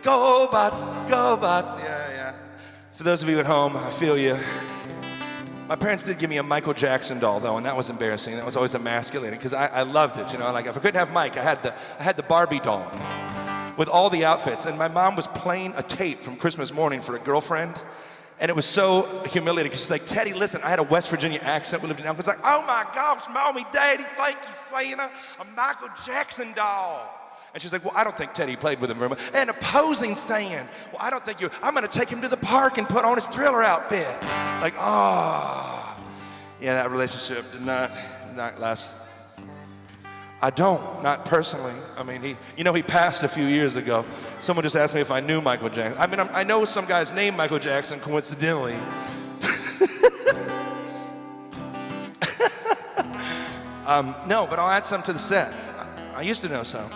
GoBots, yeah. For those of you at home, I feel you. My parents did give me a Michael Jackson doll, though, and that was embarrassing. That was always emasculating, because I loved it, you know? Like, if I couldn't have Mike, I had the Barbie doll with all the outfits, and my mom was playing a tape from Christmas morning for a girlfriend, and it was so humiliating, because she's like, Teddy, listen, I had a West Virginia accent. We lived in Elm. It's like, oh my gosh, Mommy, Daddy, thank you, Santa, a Michael Jackson doll. And she's like, well, I don't think Teddy played with him very much. And a posing stand. Well, I don't think I'm gonna take him to the park and put on his Thriller outfit. Like, oh. Yeah, that relationship did not last. I don't, not personally. I mean, he passed a few years ago. Someone just asked me if I knew Michael Jackson. I mean, I know some guy's named Michael Jackson, coincidentally. No, but I'll add some to the set. I used to know some.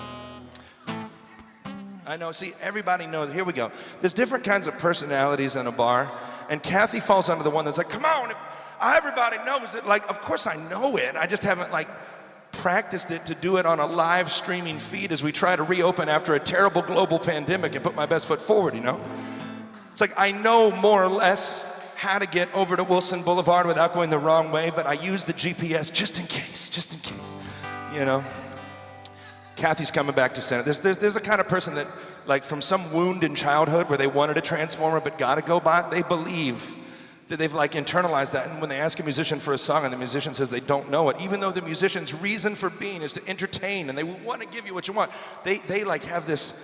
I know, see, everybody knows. Here we go. There's different kinds of personalities in a bar, and Kathy falls under the one that's like, come on, if everybody knows it. Like, of course I know it. I just haven't, like, practiced it to do it on a live streaming feed as we try to reopen after a terrible global pandemic and put my best foot forward, you know? It's like, I know more or less how to get over to Wilson Boulevard without going the wrong way, but I use the GPS just in case, you know? Kathy's coming back to center. There's a kind of person that, like, from some wound in childhood where they wanted a transformer but gotta go by, they believe that they've, like, internalized that. And when they ask a musician for a song and the musician says they don't know it, even though the musician's reason for being is to entertain and they want to give you what you want, they like have this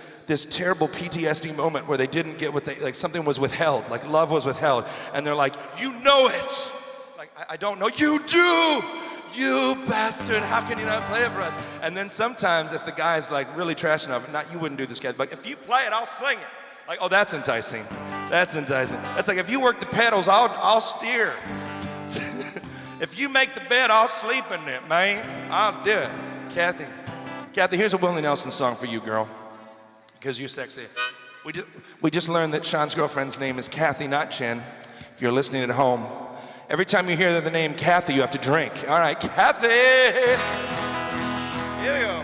terrible PTSD moment where they didn't get what like something was withheld, like love was withheld. And they're like, you know it. Like, I don't know. You do. You bastard, how can you not play it for us? And then sometimes if the guy's like really trash enough, you wouldn't do this, guy, but if you play it, I'll sing it. Like, oh, that's enticing. That's enticing. That's like, if you work the pedals, I'll steer. If you make the bed, I'll sleep in it, man. I'll do it. Kathy, here's a Willie Nelson song for you, girl, because you're sexy. We just learned that Sean's girlfriend's name is Kathy, not Jen. If you're listening at home, every time you hear the name Kathy, you have to drink. All right, Kathy. Here we go.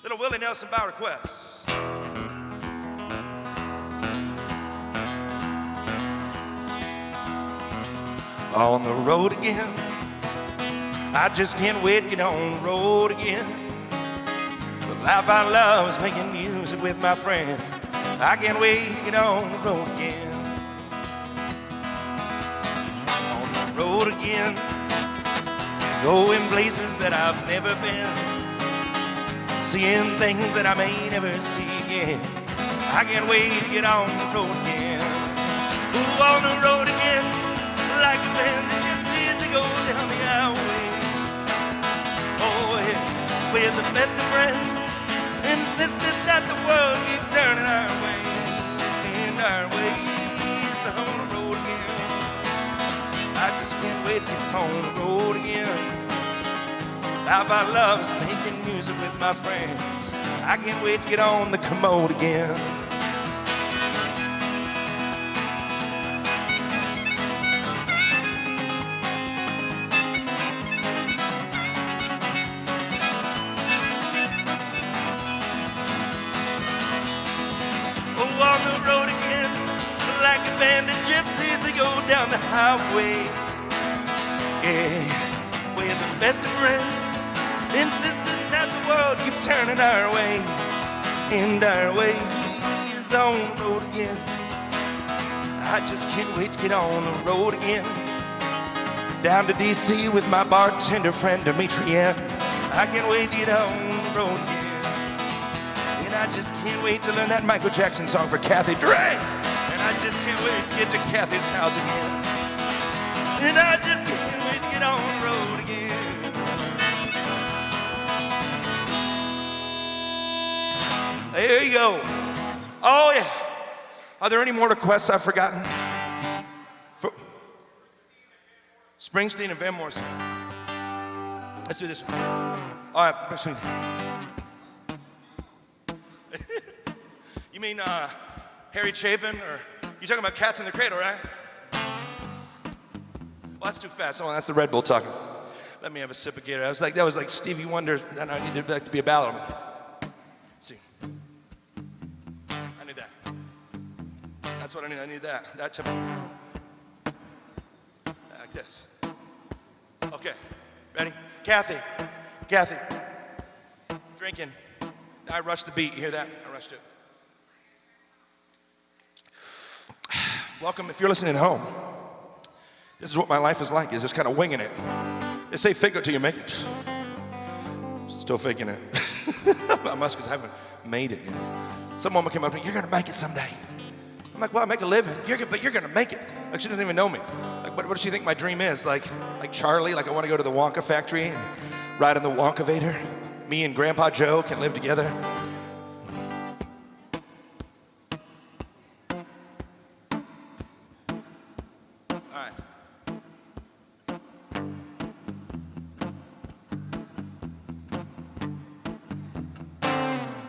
Little Willie Nelson by request. On the road again. I just can't wait to get on the road again. The life I love is making music with my friend. I can't wait to get on the road again. On the road again. Going places that I've never been. Seeing things that I may never see again. I can't wait to get on the road again. Ooh, on the road again. Like a band of gypsies that go down the highway. Oh, yeah. We're the best of friends. Insisted that the world keep turning our way. And our ways on the road again. I just can't wait to get on the road again. Life I love is making music with my friends. I can't wait to get on the commode again. Oh, on the road again, like a band of gypsies that go down the highway. Yeah, we're the best of friends. Insisting that the world keep turning our way. And our way is on the road again. I just can't wait to get on the road again. Down to DC with my bartender friend Demetria. I can't wait to get on the road again. And I just can't wait to learn that Michael Jackson song for Kathy Dre. And I just can't wait to get to Kathy's house again. And I just can't wait to get on the road again. There you go. Oh, yeah. Are there any more requests I've forgotten? For Springsteen and Van Morrison. Let's do this one. All right. You mean Harry Chapin, or you talking about Cats in the Cradle, right? Well, that's too fast. Oh, that's the Red Bull talking. Let me have a sip of Gatorade. That was like Stevie Wonder, and I needed that to be a ballad. Let's see. I need that. That's what I need. I need that. That to like this. Okay, ready? Kathy, drinking. I rushed the beat. You hear that? I rushed it. Welcome, if you're listening at home. This is what my life is like, is just kind of winging it. They say fake it till you make it. Still faking it. I must, because I haven't made it yet. Some woman came up to me, you're gonna make it someday. I'm like, well, I make a living. But you're gonna make it. Like, she doesn't even know me. Like, what does she think my dream is? Like Charlie, like I wanna go to the Wonka factory and ride in the Wonkavator. Me and Grandpa Joe can live together.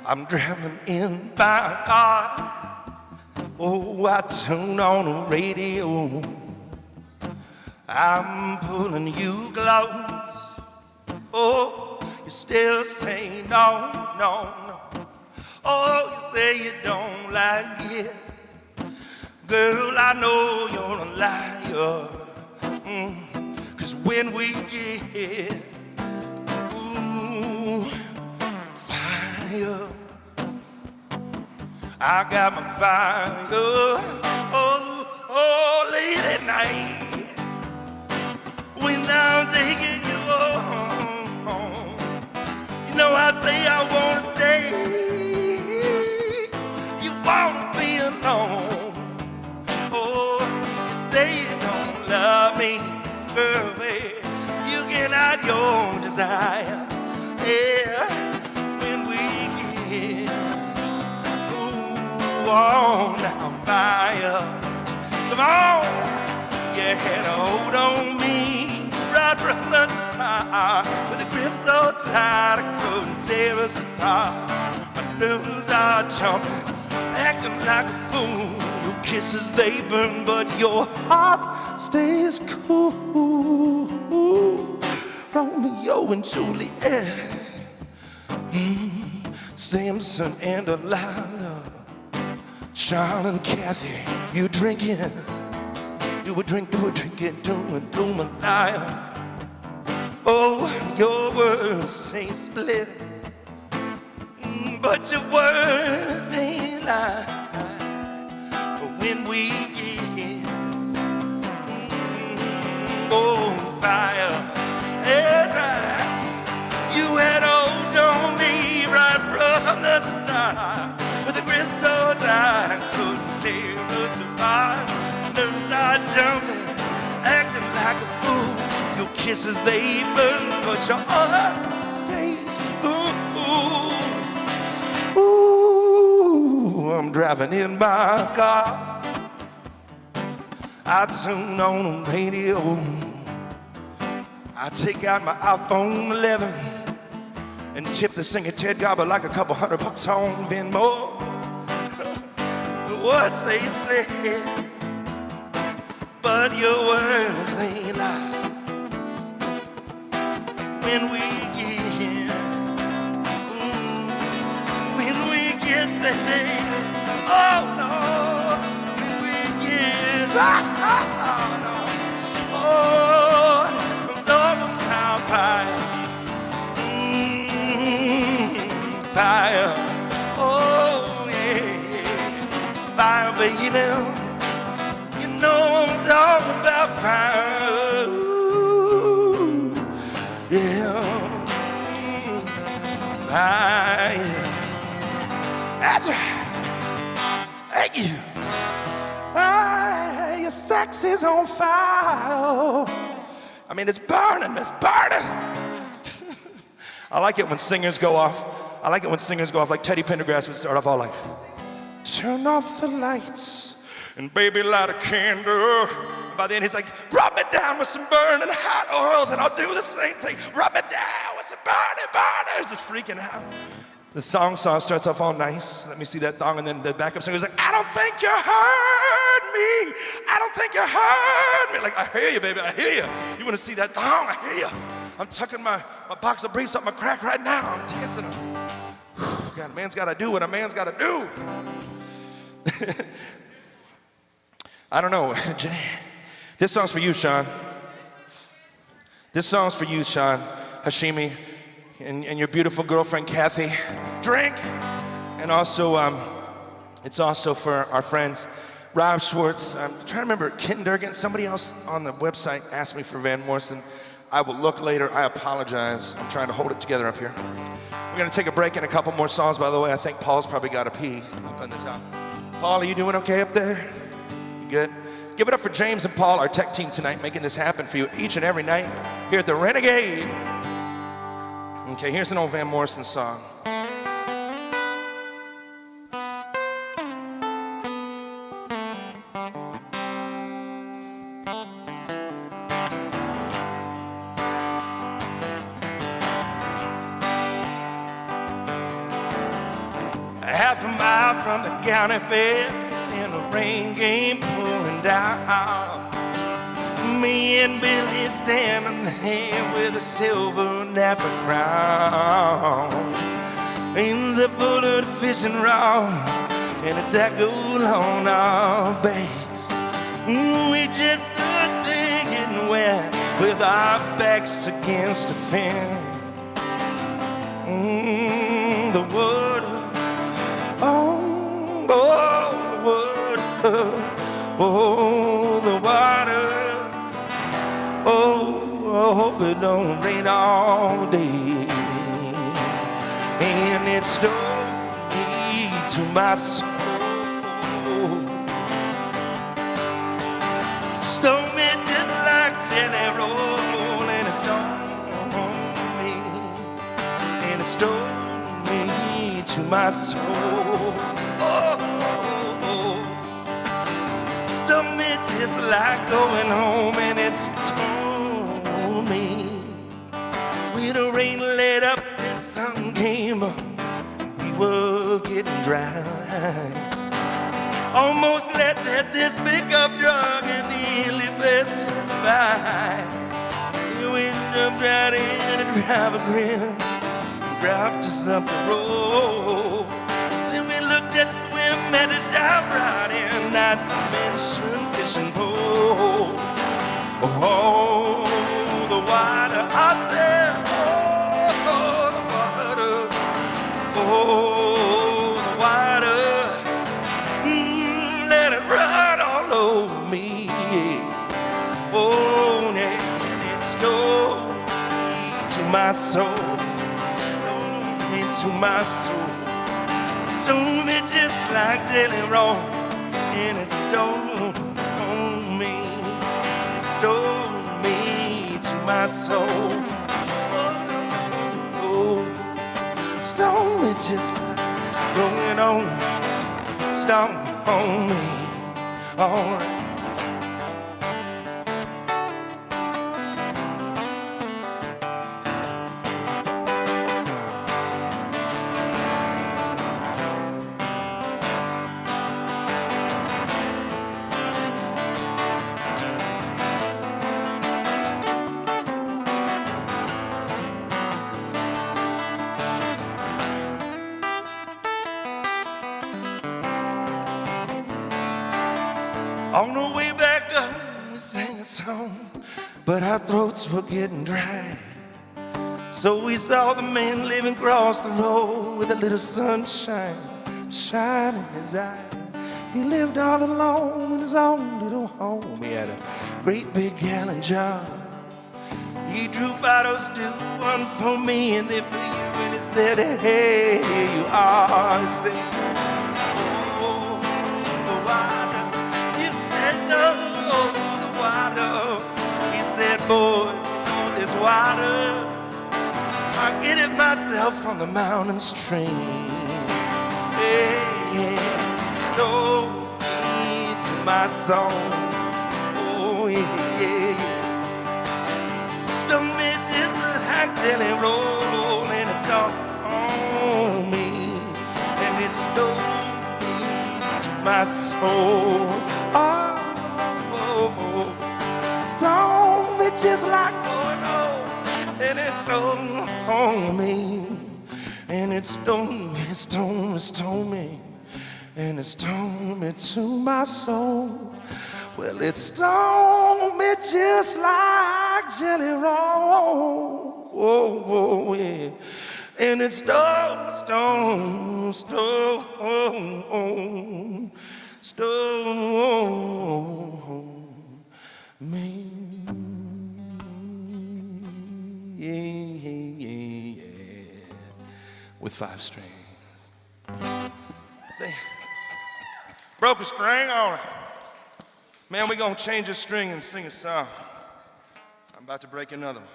I'm driving in my car. Oh, I turn on the radio. I'm pulling you close. Oh, you still say no, no, no. Oh, you say you don't like it. Girl, I know you're a liar. 'Cause when we get fire, I got my fire. Oh, late at night, when I'm taking you home, you know I say I wanna stay. You wanna be alone. Oh, you say you don't love me, girl, babe. You can hide your desire. Yeah. On now, fire. Come on, you had a hold on me right from the start, with a grip so tight I couldn't tear us apart. My nerves are jumping, acting like a fool. Your kisses they burn, but your heart stays cool. Romeo and Juliet, Samson and Delilah. Sean and Kathy, you drinking? Do a drink, it, do a liar. Oh, your words ain't split, but your words they lie. But when we get on fire, that's right. You had hold on me right from the start, with a grip so tight I couldn't tear us apart. Nerves are jumping, acting like a fool. Your kisses they burn, but your heart stays cool. Ooh, I'm driving in my car. I turn on the radio. I take out my iPhone 11 and tip the singer Ted Garber like a couple $100 on Venmo. Words say split, but your words they lie. When we get saved, oh no, when we get, oh no, oh, I'm talking about fire, fire, oh yeah, fire, baby. You know I'm talking about fire. Ooh, yeah, fire. That's right. Thank you. Ah, your sex is on fire. I mean, it's burning. It's burning. I like it when singers go off. I like it when singers go off like Teddy Pendergrass would start off all like, turn off the lights and baby light a candle. By then he's like, rub me down with some burning hot oils and I'll do the same thing. Rub me down with some burning. He's just freaking out. The thong song starts off all nice. Let me see that thong. And then the backup singer's like, I don't think you heard me. I don't think you heard me. Like, I hear you, baby. I hear you. You want to see that thong? I hear you. I'm tucking my box of briefs up my crack right now. I'm dancing. God, a man's got to do what a man's got to do. I don't know. This song's for you, Sean. This song's for you, Sean, Hashimi, and your beautiful girlfriend, Kathy. Drink! And also, it's also for our friends, Rob Schwartz. I'm trying to remember, Kitten Durgan, somebody else on the website asked me for Van Morrison. I will look later, I apologize. I'm trying to hold it together up here. We're gonna take a break and a couple more songs, by the way. I think Paul's probably got to pee up on the top. Paul, are you doing okay up there? You good? Give it up for James and Paul, our tech team tonight, making this happen for you each and every night here at the Renegade. Okay, here's an old Van Morrison song. Half a mile from the county fair, in a rain game pouring down. Me and Billy standing there with a silver Napa crown. Hands are full of fishing rods and a tackle on our backs. We just stood there getting wet with our backs against a fence. The water. Oh, the water. Oh, I hope it don't rain all day. And it stole me to my soul. Stole me just like jelly roll. And it stole me. And it stole me to my soul. Stole me just like going home, and it stole me. When the rain let up and the sun came up, we were getting dry. Almost let this pickup truck and nearly passed us by. We jumped right in and drive a grin. Dropped us up the road. Then we looked at swim at a dive right in, not to mention fishing pole. Oh, the water, I said, oh, the water, oh, the water, let it run all over me. Oh, and it stole me to my soul. To my soul, stole me just like jelly roll, and it stole me, it stole me to my soul. Oh, stole me just like going on, stole me, all right. On the way back up, we sang a song, but our throats were getting dry. So we saw the man living across the road with a little sunshine shining in his eye. He lived all alone in his own little home. He had a great big gallon jar. He drew bottles, two, one for me and then for you. And he said, hey, here you are. He said, oh, the water. He said, no, the water. He said, boys, you know this water, I get it myself from the mountain stream. Yeah, stole me to my soul. Oh, yeah, yeah. Stole me just like jelly roll, and it stole on me, and it stole me to my soul. Oh, oh, oh. Stole me just like going on, and it stole on me, and it stole me, stole me, stole me, and it stole me to my soul. Well, it stung me just like jelly roll. Oh, oh, yeah. And it stung me. Yeah. With 5 strings. They broke a string on it. Man, we're gonna change a string and sing a song. I'm about to break another one.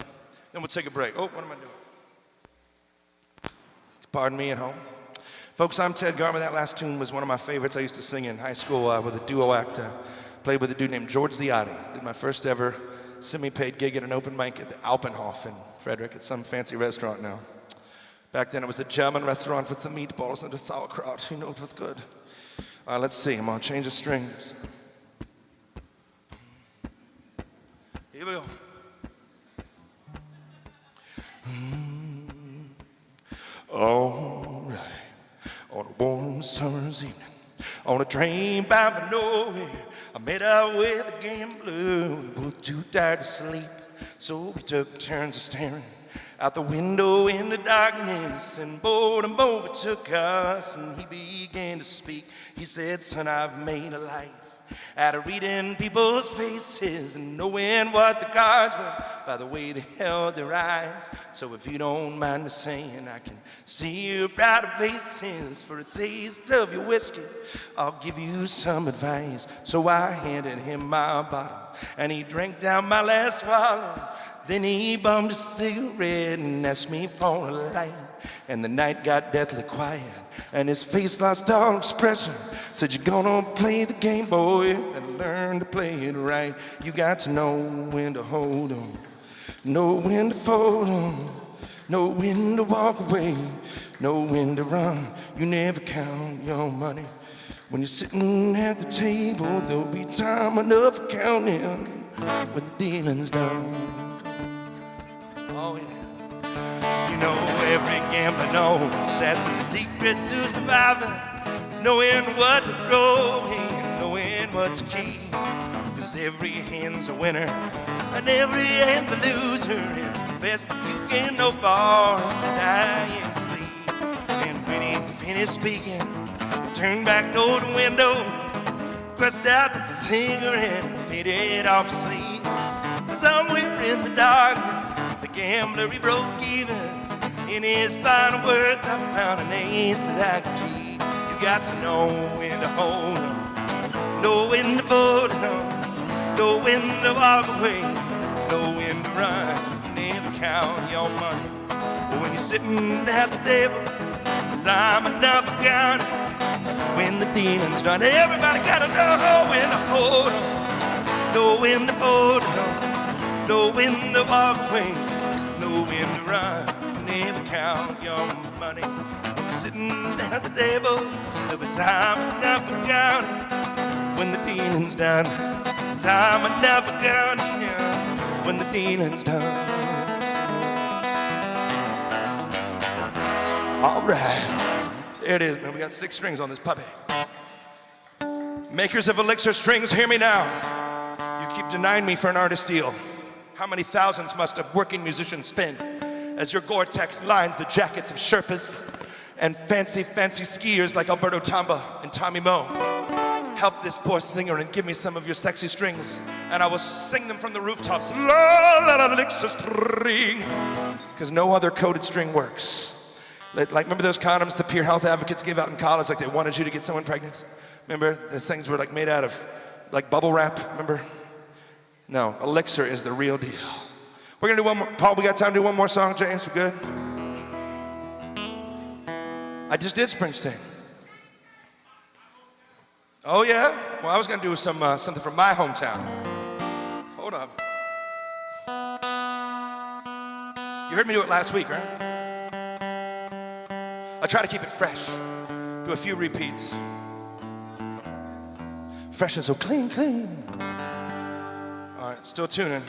Then we'll take a break. Oh, what am I doing? Pardon me at home. Folks, I'm Ted Garber. That last tune was one of my favorites. I used to sing in high school with a duo act. Played with a dude named George Ziotti. Did my first ever semi-paid gig at an open mic at the Alpenhof in Frederick. It's some fancy restaurant now. Back then it was a German restaurant with some meatballs and a sauerkraut. You know, it was good. All right, let's see. I'm gonna change the strings. Here we go. All right, on a warm summer's evening, on a train bound for nowhere, I met up with a gambler. We were too tired to sleep, so we took turns of staring out the window in the darkness, and boredom overtook us, and he began to speak. He said, son, I've made a life out of reading people's faces and knowing what the cards were by the way they held their eyes. So if you don't mind me saying, I can see your brighter faces. For a taste of your whiskey, I'll give you some advice. So I handed him my bottle, and he drank down my last swallow. Then he bummed a cigarette and asked me for a light. And the night got deathly quiet, and his face lost all expression. Said, you're gonna play the game, boy, and learn to play it right. You got to know when to hold on, know when to fold on, know when to walk away, know when to run. You never count your money. When you're sitting at the table, there'll be time enough for counting when the dealing's done. Oh, yeah. You know, every gambler knows that the secret to surviving is knowing what to throw and knowing what to keep. Cause every hand's a winner and every hand's a loser, and the best that you can know for is to die in sleep. And when he finished speaking, he turned back toward the window, pressed out the cigarette and faded off to sleep. Somewhere in the darkness, the gambler, he broke even. In his final words, I found an ace that I could keep. You got to know when to hold on, know when to fold on, know when to walk away, know when to run. You never count your money. But when you're sitting at the table, time enough for counting. When the dealing's done, everybody got to know when to hold on, know when to fold on, know when to walk away, know when to run. Never count your money. When you're sitting at the table, there'll be time enough for counting. When the dealing's done, time enough for counting. Yeah. When the dealing's done. All right, there it is, man. We got 6 strings on this puppy. Makers of elixir strings, hear me now. You keep denying me for an artist deal. How many thousands must a working musician spend as your Gore-Tex lines the jackets of Sherpas and fancy skiers like Alberto Tamba and Tommy Moe? Help this poor singer and give me some of your sexy strings, and I will sing them from the rooftops. La la la elixir strings, because no other coated string works. Like, remember those condoms the peer health advocates gave out in college, like they wanted you to get someone pregnant? Remember, those things were like made out of like bubble wrap, remember? No, elixir is the real deal. We're gonna do one more. Paul, we got time to do one more song, James? We good? I just did Springsteen. Oh yeah? Well, I was gonna do something from my hometown. Hold up. You heard me do it last week, right? I try to keep it fresh. Do a few repeats. Fresh and so clean, clean. All right, still tuning.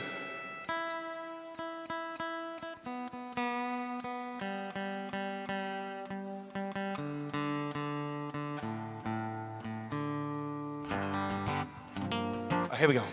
I here we go.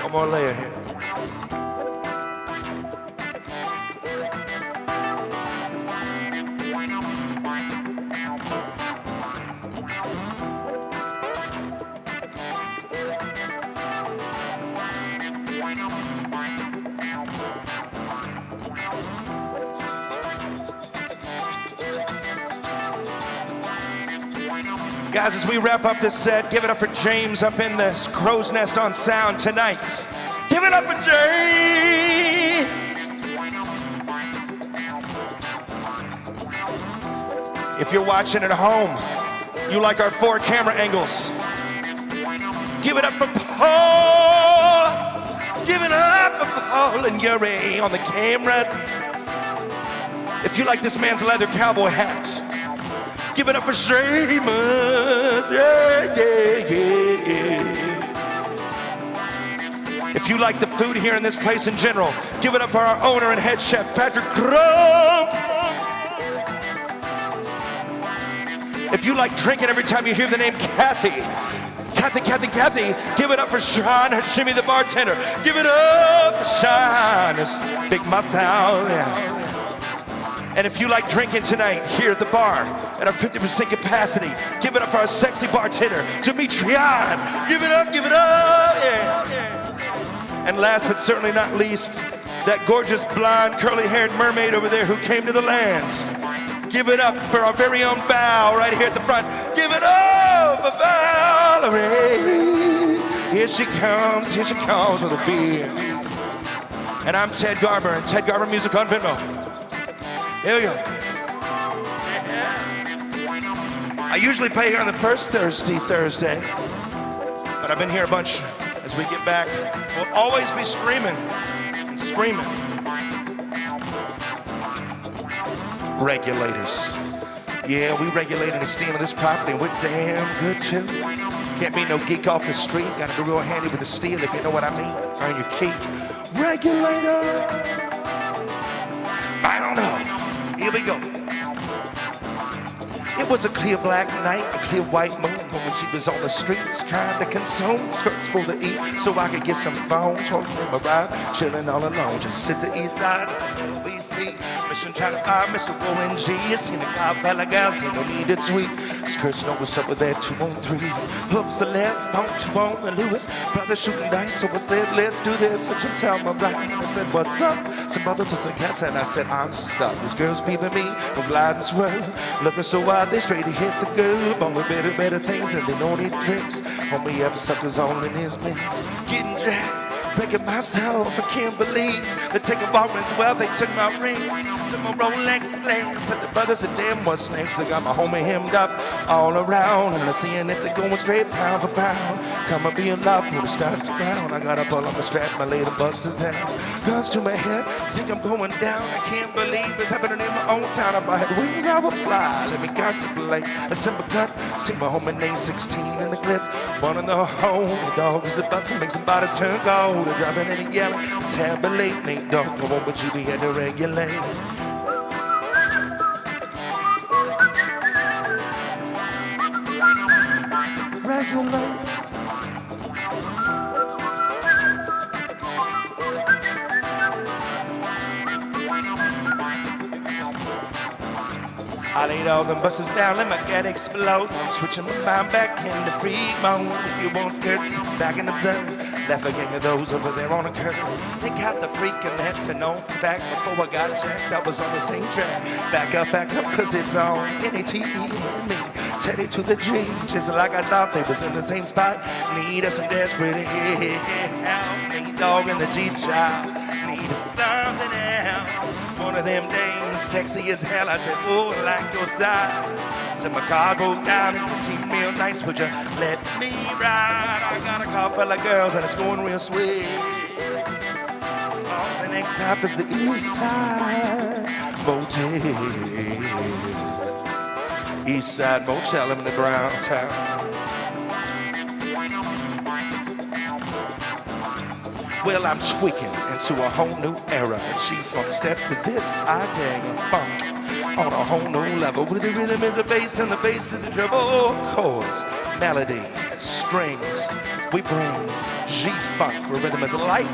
One more layer here. Guys, as we wrap up this set, give it up for James up in this crow's nest on sound tonight. Give it up for James! If you're watching at home, you like our 4 camera angles. Give it up for Paul! Give it up for Paul and Yuri on the camera. If you like this man's leather cowboy hat, give it up for Seamus, yeah, yeah, yeah, yeah. If you like the food here in this place in general, give it up for our owner and head chef, Patrick Crump. If you like drinking every time you hear the name Kathy, give it up for Sean Shimmy the bartender. Give it up for Sean, his big mustache, yeah. And if you like drinking tonight here at the bar at our 50% capacity, give it up for our sexy bartender, Demetrian. Give it up, yeah, yeah. And last but certainly not least, that gorgeous blonde curly-haired mermaid over there who came to the land. Give it up for our very own Val right here at the front. Give it up for Valerie. Here she comes with a beer. And I'm Ted Garber, and Ted Garber Music on Venmo. Here we go. Yeah. I usually play here on the first Thursday, but I've been here a bunch as we get back. We'll always be streaming and screaming. Regulators. Yeah, we regulated the steam of this property, and we're damn good too. Can't be no geek off the street. Gotta be real handy with the steel, if you know what I mean. Earn your keep. Regulator. I don't know. Here we go. It was a clear black night, a clear white moon, when she was on the streets trying to consume skirts full to eat, so I could get some phones, holding him a ride, chilling all alone, just sit the east side of the LBC. Mission trying to find Mr. Warren G. You seen the car fella guys, you don't need to tweet. Skirts know what's up with that 2 on 3. Hooks the left, on 2 on the Lewis. Brother shooting dice, so I said, let's do this. So you tell my right. I said, what's up? Some other took some cats, and I said, I'm stuck. This girl's peeping me, I'm gliding swell. Looking so wild, they straight to hit the girl. On the better things, and they don't need tricks. Homie, ever suckers on in his man. Getting jacked. Breaking myself, I can't believe they're taking Baldwin's wealth, they took my rings, took my Rolex flames, said the brothers said damn what snakes, I got my homie hemmed up all around, and I'm seeing if they're going straight pound for pound, come and be in love when it starts to ground, I got to pull on my strap, my lady busters down, guns to my head, think I'm going down, I can't believe it's happening in my own town, if I had wings I would fly, let me contemplate, a simple cut, see my homie name 16 in the clip, one in the hole, the dog is about to make some bodies turn cold. They're driving in and yelling, tabulate, ain't dog, no one but you be had to regulate. Regulate. I laid all them buses down, let my cat explode. I'm switching my mind back into freak mode. If you want skirts, back and observe. Left a gang of those over there on a curve. They got the freaking that's a known fact. Before I got jacked, I was on the same track. Back up, cause it's on N-A-T-E and me. Teddy to the G, just like I thought they was in the same spot. Need of some desperate help. Need dog in the Jeep shop. Need something else. One of them dames, sexy as hell. I said, oh, I like your style. Said my car broke down and you seem real nice. Would you let me ride? I got a car full of girls and it's going real sweet. Oh, the next stop is the East Side Motel. East Side Motel in the brown town. Well, I'm tweaking into a whole new era. G-funk step to this, I dang a funk on a whole new level. Where the rhythm is a bass and the bass is a treble. Chords, melody, strings, we brings G-funk where rhythm is life,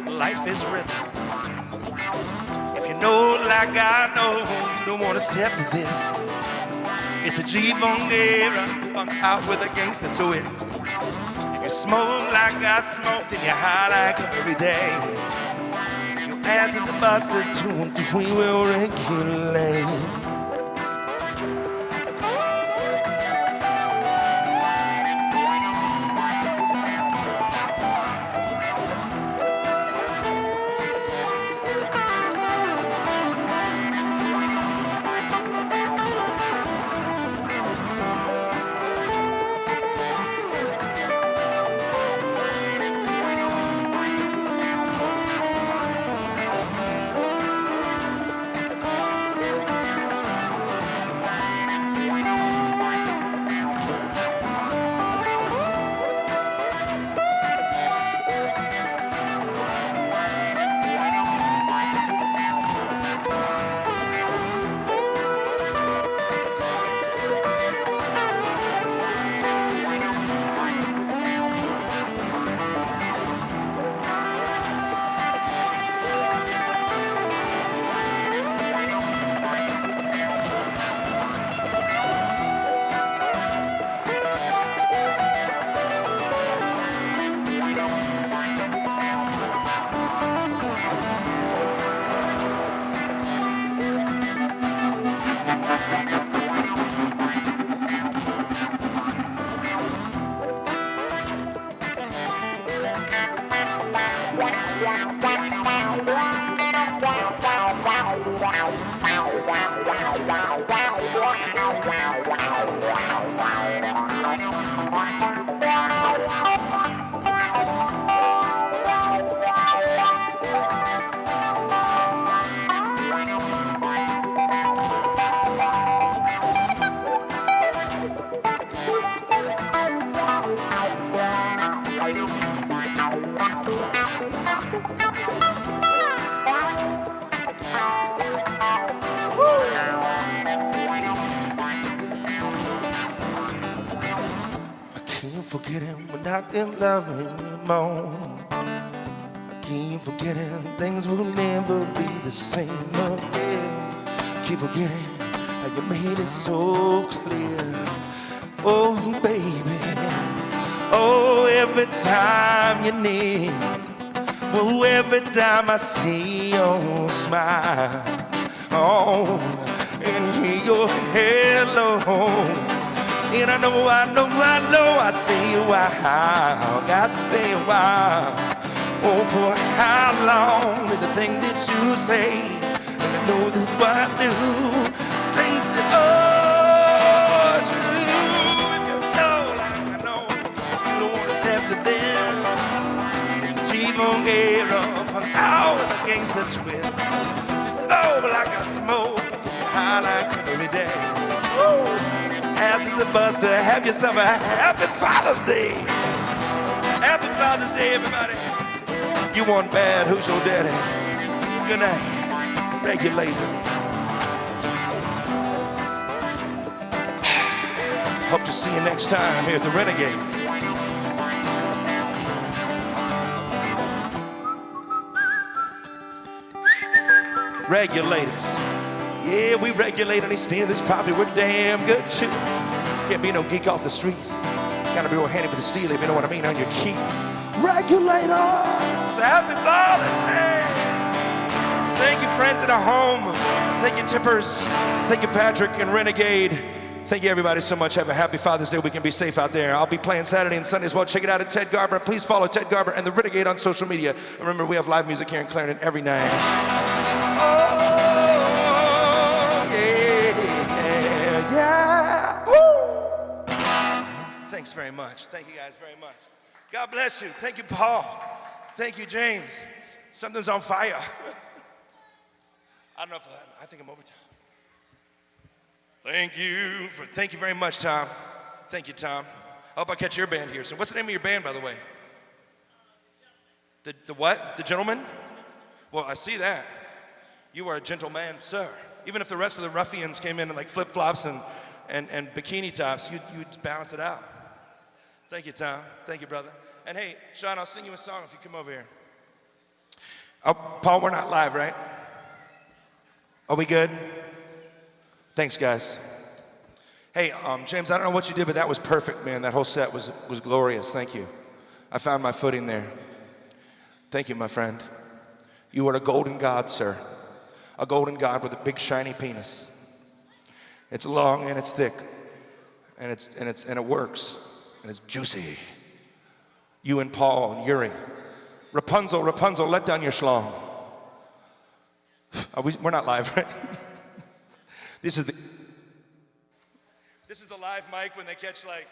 life is rhythm. If you know like I know, you don't want to step to this. It's a G-funk era, funk out with a gangster to it. If you smoke like I smoke, then you high like every day. Your ass is a buster, 2 and 3 will regulate. Forgetting we're not in love anymore. I keep forgetting things will never be the same again. Keep forgetting how you made it so clear. Oh, baby. Oh, every time you need. Oh, every time I see your smile. Oh, and hear your hello. And I know, I stay a while, got to stay a while. Oh, for how long is the thing that you say? And I know that what I do, things that are true. If you know, like I know, you don't want to step to this. It's a G-funk era, from out of the gangster twist. It's over like I smoke, high like every day. Woo! Ass is a buster. Have yourself a happy Father's Day. Happy Father's Day, everybody. You want bad, who's your daddy? Good night. Regulator. Hope to see you next time here at the Renegade. Regulators. Yeah, we regulate and extend this property. We're damn good too. Can't be no geek off the street. Gotta be real handy with the steel, if you know what I mean, on your key. Regulator. So happy Father's Day. Thank you, friends at home. Thank you, tippers. Thank you, Patrick and Renegade. Thank you, everybody, so much. Have a happy Father's Day. We can be safe out there. I'll be playing Saturday and Sunday as well. Check it out at Ted Garber. Please follow Ted Garber and the Renegade on social media. And remember, we have live music here in Clarendon every night. Oh, yeah, yeah. Woo. Thanks very much. Thank you guys very much. God bless you. Thank you, Paul. Thank you, James. Something's on fire. I don't know if I think I'm over time. Thank you very much, Tom. Thank you, Tom. I hope I catch your band here. So what's the name of your band, by the way? The what? The Gentleman? Well, I see that. You are a gentleman, sir. Even if the rest of the ruffians came in like flip-flops and bikini tops, you'd balance it out. Thank you, Tom. Thank you, brother. And hey, Sean, I'll sing you a song if you come over here. Oh, Paul, we're not live, right? Are we good? Thanks, guys. Hey, James, I don't know what you did, but that was perfect, man. That whole set was glorious. Thank you. I found my footing there. Thank you, my friend. You are a golden god, sir. A golden god with a big shiny penis. It's long and it's thick, and it works, and it's juicy. You and Paul and Yuri. Rapunzel, Rapunzel, let down your schlong. We're not live, right? This is the live mic when they catch like